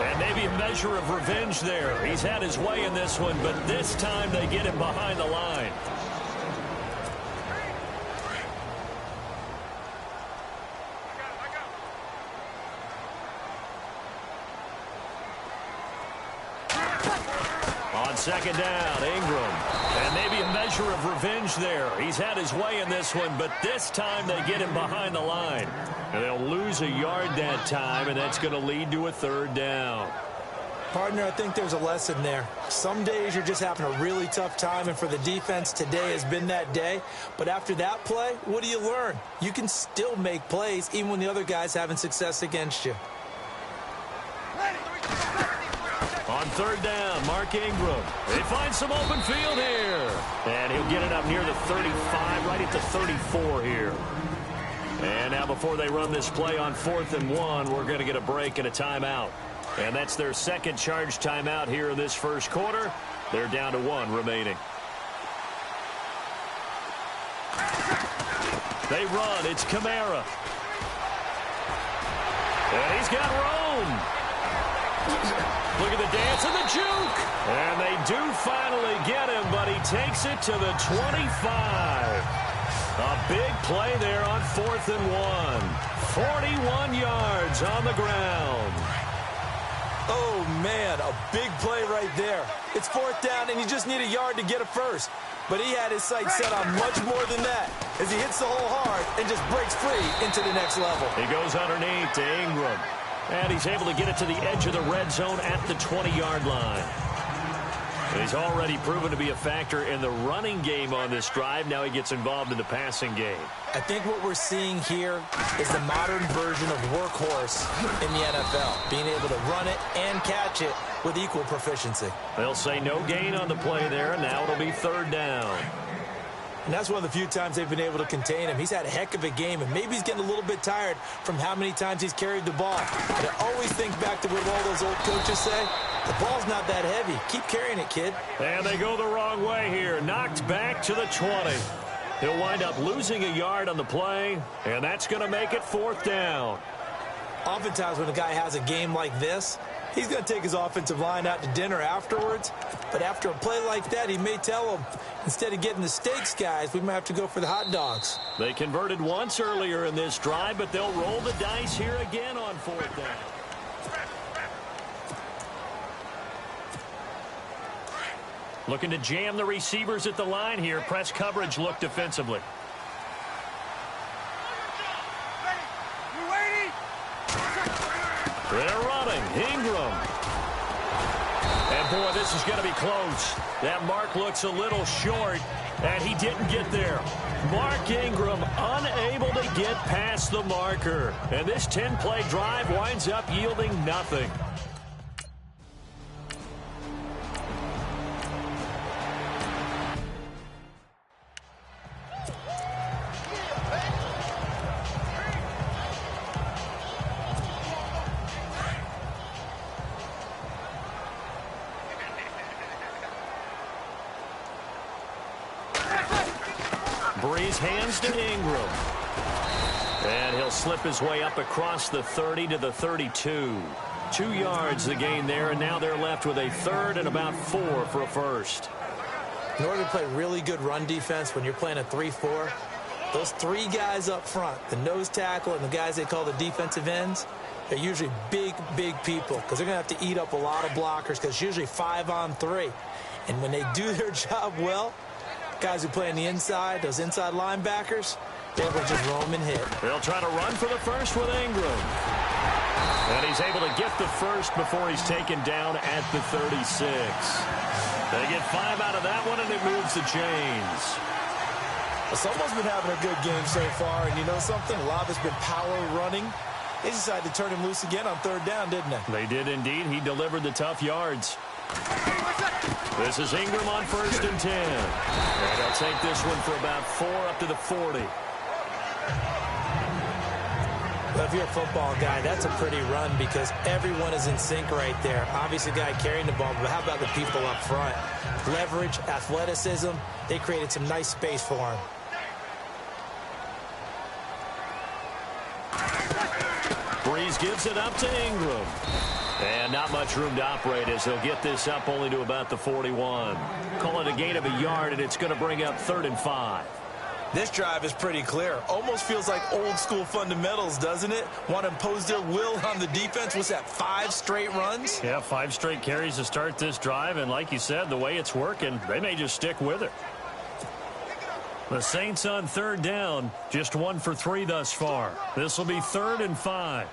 Speaker 1: And maybe a measure of revenge there. He's had his way in this one, but this time they get him behind the line. On second down, Ingram. And maybe a measure of revenge there. He's had his way in this one, but this time they get him behind the line. And they'll lose a yard that time, and that's going to lead to a third down.
Speaker 2: Partner, I think there's a lesson there. Some days you're just having a really tough time, and for the defense, today has been that day. But after that play, what do you learn? You can still make plays even when the other guy's having success against you.
Speaker 1: On third down, Mark Ingram. They find some open field here. And he'll get it up near the 35, right at the 34 here. And now before they run this play on 4th and 1, we're going to get a break and a timeout. And that's their second charge timeout here in this first quarter. They're down to 1 remaining. They run. It's Kamara. And he's got Rome. Look at the dance and the juke. And they do finally get him, but he takes it to the 25. A big play there on 4th and 1. 41 yards on the ground.
Speaker 2: Oh, man, a big play right there. It's 4th down, and you just need a yard to get a first. But he had his sights set on much more than that as he hits the hole hard and just breaks free into the next level.
Speaker 1: He goes underneath to Ingram. And he's able to get it to the edge of the red zone at the 20-yard line. He's already proven to be a factor in the running game on this drive. Now he gets involved in the passing game.
Speaker 2: I think what we're seeing here is the modern version of workhorse in the NFL, being able to run it and catch it with equal proficiency.
Speaker 1: They'll say no gain on the play there, and now it'll be 3rd down.
Speaker 2: And that's one of the few times they've been able to contain him. He's had a heck of a game, and maybe he's getting a little bit tired from how many times he's carried the ball. But I always think back to what all those old coaches say. The ball's not that heavy. Keep carrying it, kid.
Speaker 1: And they go the wrong way here. Knocked back to the 20. He'll wind up losing a yard on the play, and that's going to make it 4th down.
Speaker 2: Oftentimes when a guy has a game like this, he's going to take his offensive line out to dinner afterwards. But after a play like that, he may tell them, instead of getting the steaks, guys, we might have to go for the hot dogs.
Speaker 1: They converted once earlier in this drive, but they'll roll the dice here again on 4th down. Looking to jam the receivers at the line here. Press coverage look defensively. They're running. Ingram. And, boy, this is going to be close. That mark looks a little short, and he didn't get there. Mark Ingram unable to get past the marker. And this 10-play drive winds up yielding nothing. Breeze hands to Ingram. And he'll slip his way up across the 30 to the 32. 2 yards the gain there, and now they're left with a 3rd and about 4 for a first.
Speaker 2: In order to play really good run defense when you're playing a 3-4, those 3 guys up front, the nose tackle and the guys they call the defensive ends, they're usually big, big people because they're going to have to eat up a lot of blockers because it's usually 5 on 3. And when they do their job well, guys who play on the inside, those inside linebackers, they're able to just roam and hit.
Speaker 1: They'll try to run for the first with Ingram. And he's able to get the first before he's taken down at the 36. They get 5 out of that one, and it moves the chains.
Speaker 2: Someone's been having a good game so far, and you know something? A lot of it's been power running. They decided to turn him loose again on 3rd down, didn't they?
Speaker 1: They did indeed. He delivered the tough yards. This is Ingram on 1st and 10. And they'll take this one for about 4 up to the 40.
Speaker 2: Well, if you're a football guy, that's a pretty run because everyone is in sync right there. Obviously, the guy carrying the ball, but how about the people up front? Leverage, athleticism, they created some nice space for him.
Speaker 1: Breeze gives it up to Ingram. And not much room to operate as they'll get this up only to about the 41. Call it a gain of a yard, and it's going to bring up 3rd and 5.
Speaker 2: This drive is pretty clear. Almost feels like old-school fundamentals, doesn't it? Want to impose their will on the defense. Was that 5 straight runs?
Speaker 1: Yeah, 5 straight carries to start this drive, and like you said, the way it's working, they may just stick with it. The Saints on 3rd down, just 1 for 3 thus far. This will be 3rd and 5.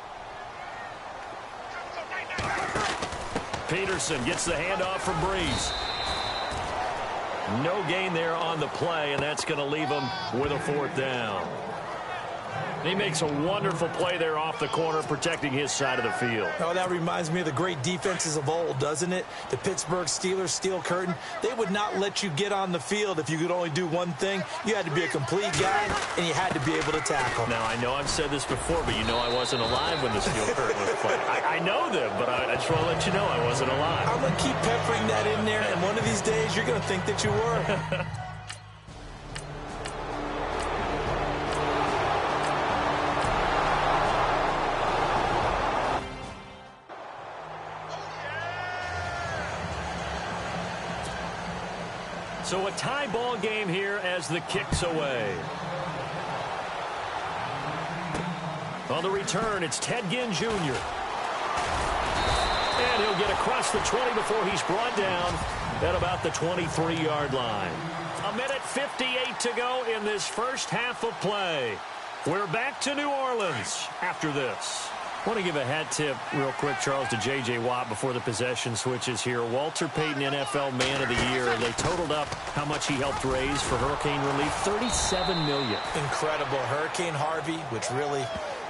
Speaker 1: Peterson gets the handoff from Breeze. No gain there on the play, and that's going to leave him with a 4th down. He makes a wonderful play there off the corner, protecting his side of the field.
Speaker 2: Oh, that reminds me of the great defenses of old, doesn't it? The Pittsburgh Steelers, Steel Curtain. They would not let you get on the field if you could only do one thing. You had to be a complete guy, and you had to be able to tackle.
Speaker 1: Now, I know I've said this before, but you know I wasn't alive when the Steel Curtain was played. I know them, but I just want to let you know I wasn't alive.
Speaker 2: I'm going to keep peppering that in there, and one of these days you're going to think that you were.
Speaker 1: So a tie ball game here as the kick's away. On the return, it's Ted Ginn Jr. And he'll get across the 20 before he's brought down at about the 23-yard line. 1:58 to go in this first half of play. We're back to New Orleans after this. I want to give a hat tip real quick, Charles, to J.J. Watt before the possession switches here. Walter Payton, NFL Man of the Year. They totaled up how much he helped raise for hurricane relief, $37 million.
Speaker 2: Incredible. Hurricane Harvey, which really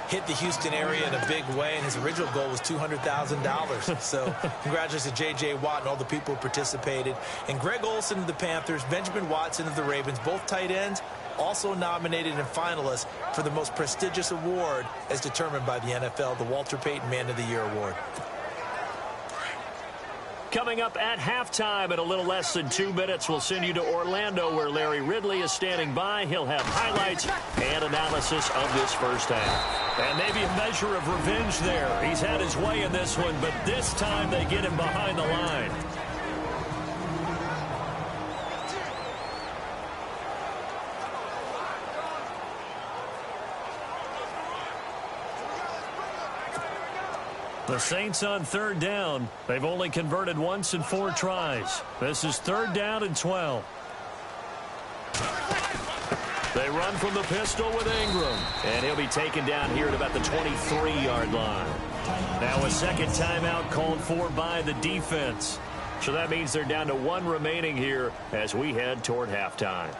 Speaker 2: hit the Houston area in a big way, and his original goal was $200,000. So congratulations to J.J. Watt and all the people who participated. And Greg Olsen of the Panthers, Benjamin Watson of the Ravens, both tight ends, also nominated and finalists for the most prestigious award as determined by the NFL, the Walter Payton Man of the Year Award.
Speaker 1: Coming up at halftime in a little less than 2 minutes, we'll send you to Orlando where Larry Ridley is standing by. He'll have highlights and analysis of this first half. And maybe a measure of revenge there. He's had his way in this one, but this time they get him behind the line. The Saints on third down. They've only converted once in 4 tries. This is 3rd down and 12. They run from the pistol with Ingram. And he'll be taken down here at about the 23-yard line. Now a second timeout called for by the defense. So that means they're down to 1 remaining here as we head toward halftime.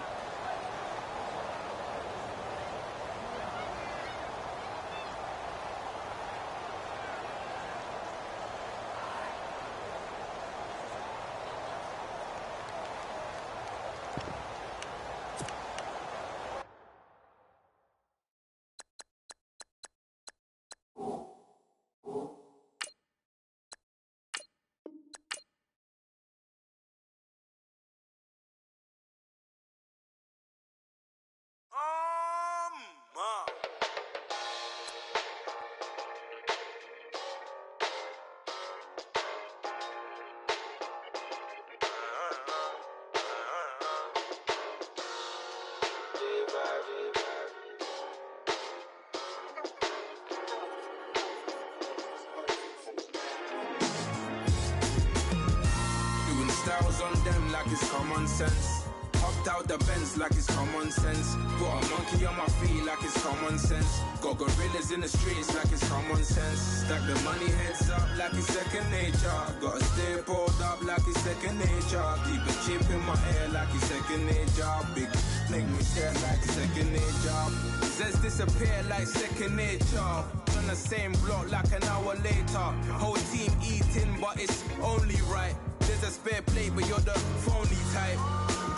Speaker 5: Styles on them like it's common sense. Hopped out the Benz like it's common sense. Got a monkey on my feet like it's common sense. Got gorillas in the streets like it's common sense. Stack the money heads up like it's second nature. Gotta stay pulled up like it's second nature. Keep a chip in my hair like it's second nature. Big make me stare like second nature. Says disappear like second nature. On the same block like an hour later. Whole team eating but it's only right. There's a spare plate, but you're the phony type.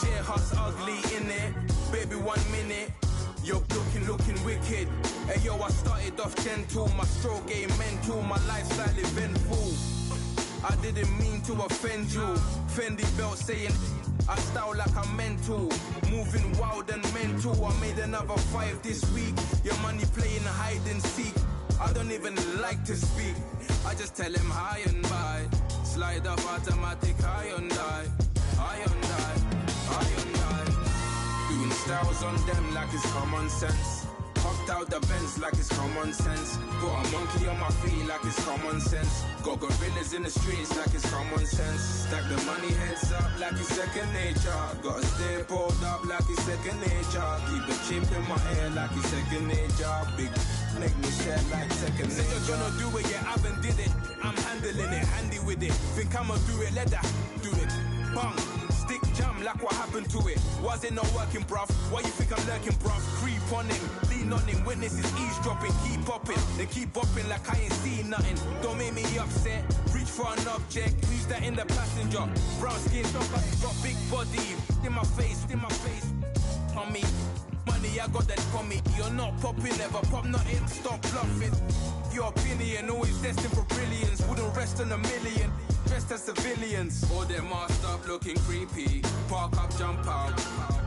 Speaker 5: J-Hus ugly in it. Baby, 1 minute. You're looking wicked. Hey, yo, I started off gentle. My stroke game mental. My lifestyle eventful. I didn't mean to offend you. Fendi belt saying I style like I'm mental. Moving wild and mental. I made another 5 this week. Your money playing hide and seek. I don't even like to speak. I just tell him high and by. Slide up automatic, high and die. High and die, high and die. Doing styles on them like it's common sense. Hopped out the Benz like it's common sense. Got a monkey on my feet like it's common sense. Got gorillas in the streets like it's common sense. Stack the money heads up like it's second nature. Gotta stay pulled up like it's second nature. Keep a chip in my hair like it's second nature. Big make me sad like second nature. Say you're gonna do it, yeah, I haven't did it. I'm handling it, handy with it. Think I'ma do it, let that do it. Bang, stick jam like what happened to it. Was it not working, bruv? Why you think I'm lurking, bruv? Creep on him, lean on him, witnesses eavesdropping. Keep popping, they keep bopping like I ain't seen nothing. Don't make me upset, reach for an object. Who's that in the passenger? Brown skin, got big body. In my face, on me. Money, I got that for me. You're not popping, never pop nothing. Stop bluffing. Your opinion, always destined for brilliance. Wouldn't rest on a million. Dressed as civilians. All them masked up looking creepy. Park up, jump out,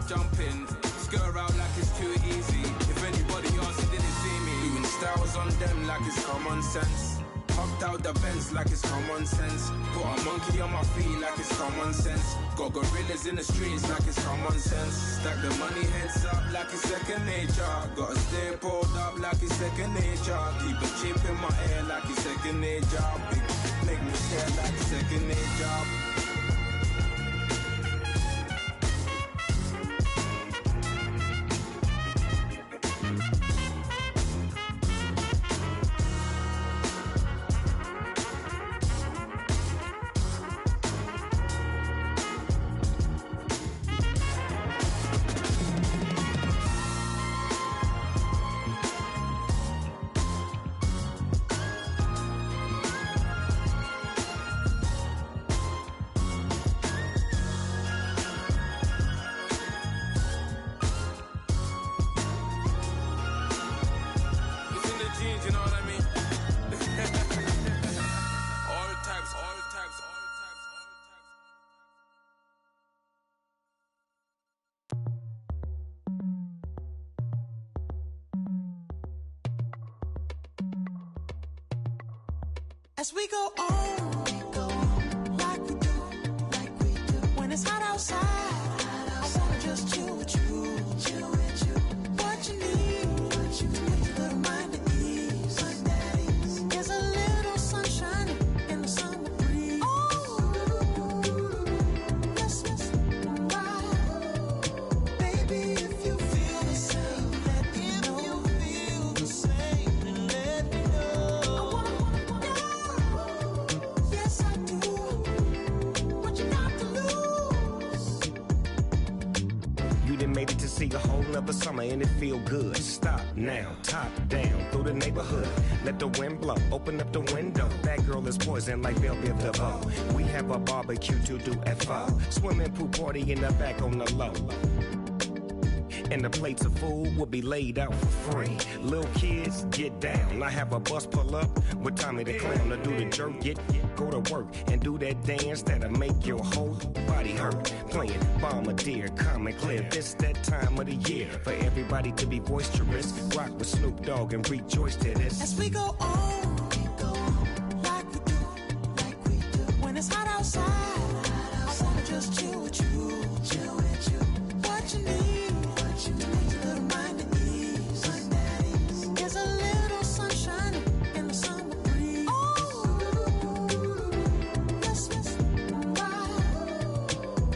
Speaker 5: jump in. Skirt out like it's too easy. If anybody else didn't see me. Doing styles on them like it's common sense. Hopped out the Benz like it's common sense. Put a monkey on my feet like it's common sense. Got gorillas in the streets like it's common sense. Stack the money heads up like it's second nature. Gotta stay pulled up like it's second nature. Keep a chip in my ear like it's second nature. Make me share like it's second nature. You know what I mean? all types.
Speaker 8: As we go on, like we do. When it's hot outside, I wanna just chill with you. What you need, a little mind at ease. There's a little sunshine in the summer breeze. Let's ride. Baby, if you feel the same, let me know. If you feel the same, then let me know. Yes, I do. What you got to lose?
Speaker 9: You done made it to see a whole nother summer and it feel good. Stop now, top down through the neighborhood. Let the wind blow, open up the window. That girl is poison like Belleville DeVoe. We have a barbecue to do FO. Swimming pool party in the back on the low. And the plates of food will be laid out for free. Little kids, get down. I have a bus pull up with Tommy the Clown to do the jerk. Go to work and do that dance that'll make your whole body hurt. Playing Bombardier, calm and clear. This that time of the year for everybody to be boisterous. Rock with Snoop Dogg and rejoice to this.
Speaker 8: As we go on, like we do. When it's hot outside, I wanna just chill with you. What you need, a little mind at ease. There's a little sunshine in the summer breeze. Let's ride.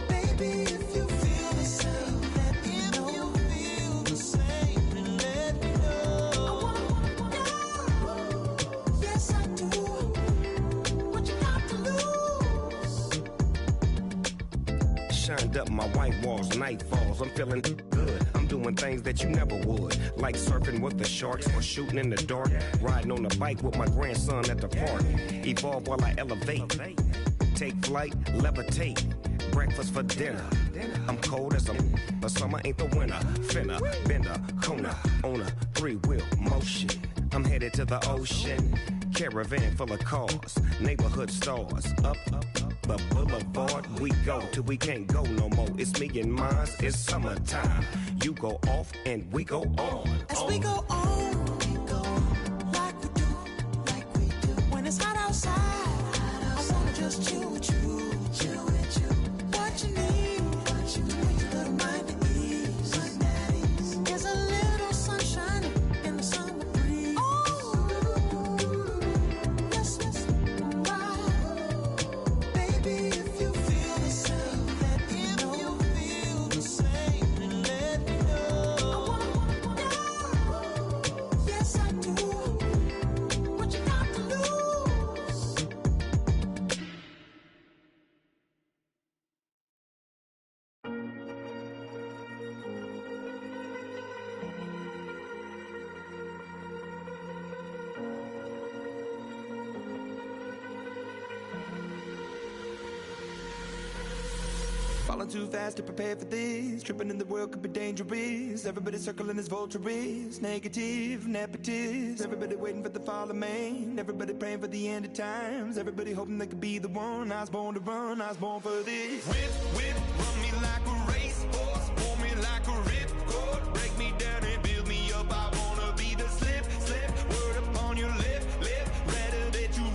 Speaker 8: Baby, if you feel the same, let me know. If you feel the same, then let me know. Yes, I do. What you got to lose?
Speaker 9: Shined up my white walls, night falls. I'm feeling good. I'm doing things that you never would, like surfing with the sharks or shooting in the dark. Riding on a bike with my grandson at the park. Evolve while I elevate. Take flight, levitate. Breakfast for dinner. I'm cold as but summer ain't the winter. Finna, bender, Kona, on a 3-wheel motion. I'm headed to the ocean. Caravan full of cars, neighborhood stars. Up the boulevard we go till we can't go no more. It's me and mine, it's summertime. You go off and we go on.
Speaker 8: As we go on, like we do. When it's hot outside, I wanna just chill with you. What you need, a little mind at ease. There's a little sunshine in the summer breeze. Let's ride. Baby, if you feel the same, let me know. If you feel the same, then let me know. Yes, I do. What you got to lose?
Speaker 5: Falling too fast to prepare for this. Tripping in the world could be dangerous. Everybody circling as vultures. Negative, nepotist. Everybody waiting for the fall of man. Everybody praying for the end of times. Everybody hoping they could be the one. I was born to run, I was born for this. Whip, run me like a racehorse. Pull me like a ripcord. Break me down and build me up. I wanna be the slip. Word upon your lip. Rather that you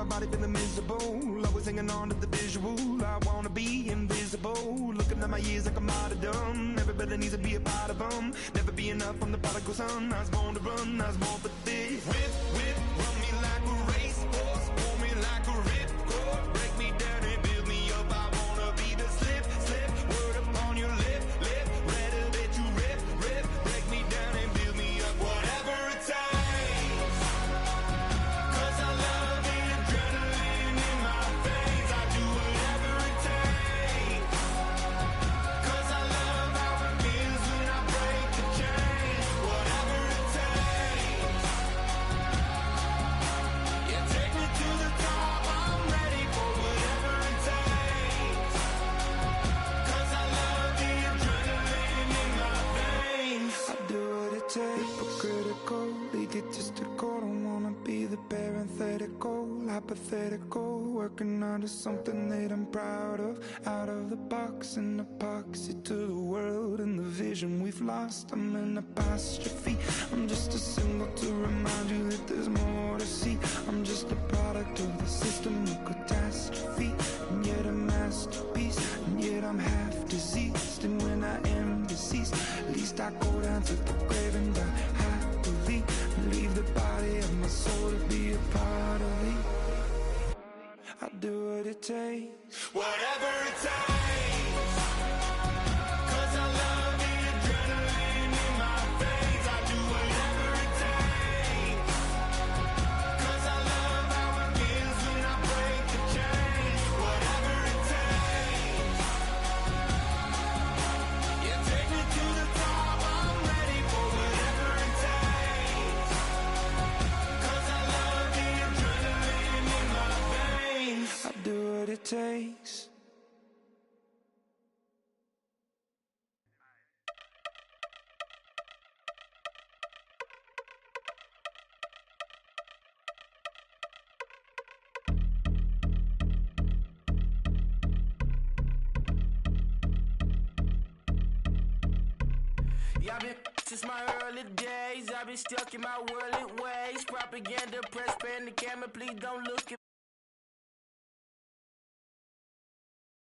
Speaker 10: body feeling miserable. Always hanging on to the visual. I wanna be invisible. Looking at my years like I'm out of dumb. Everybody needs to be a part of them. Never be enough from the prodigal son. I was born to run, I was born for this. Whip, run me like a racehorse. Pull me like a ripcord. Break me down and build me up. I wanna be the slip. Word upon your lip. Rather that you rip. Break me down and build me up. Whatever it takes. 'Cause I love the adrenaline in my veins. I do whatever it takes. 'Cause I love how it feels when I break the chains. Whatever it takes. Yeah, take me to the top. I'm ready for whatever it takes. 'Cause I love the adrenaline in my veins. I do what it takes, but critical, egotistical. Don't wanna be the parenthetical, hypothetical. Working out of something that I'm proud of. Out of the box, an epoxy to the world and the vision we've lost. I'm an apostrophe. I'm just a symbol to remind you that there's more to see. I'm just a product of the system of catastrophe, and yet a masterpiece, and yet I'm half diseased. And when I am deceased, at least I go down to the grave and die happily, and leave the body of my soul to be a part of me. I do what it takes, whatever it takes. 'Cause I love the adrenaline in my veins. I do whatever it takes. 'Cause I love how it feels when I break the chains. Whatever it takes. Yeah, take me to the top. I'm ready for whatever it takes. 'Cause I love the adrenaline in my veins. I do what it takes.
Speaker 5: Yeah, I've been since my early days. I've been stuck in my worldly ways. Propaganda, press, pan the camera. Please don't look at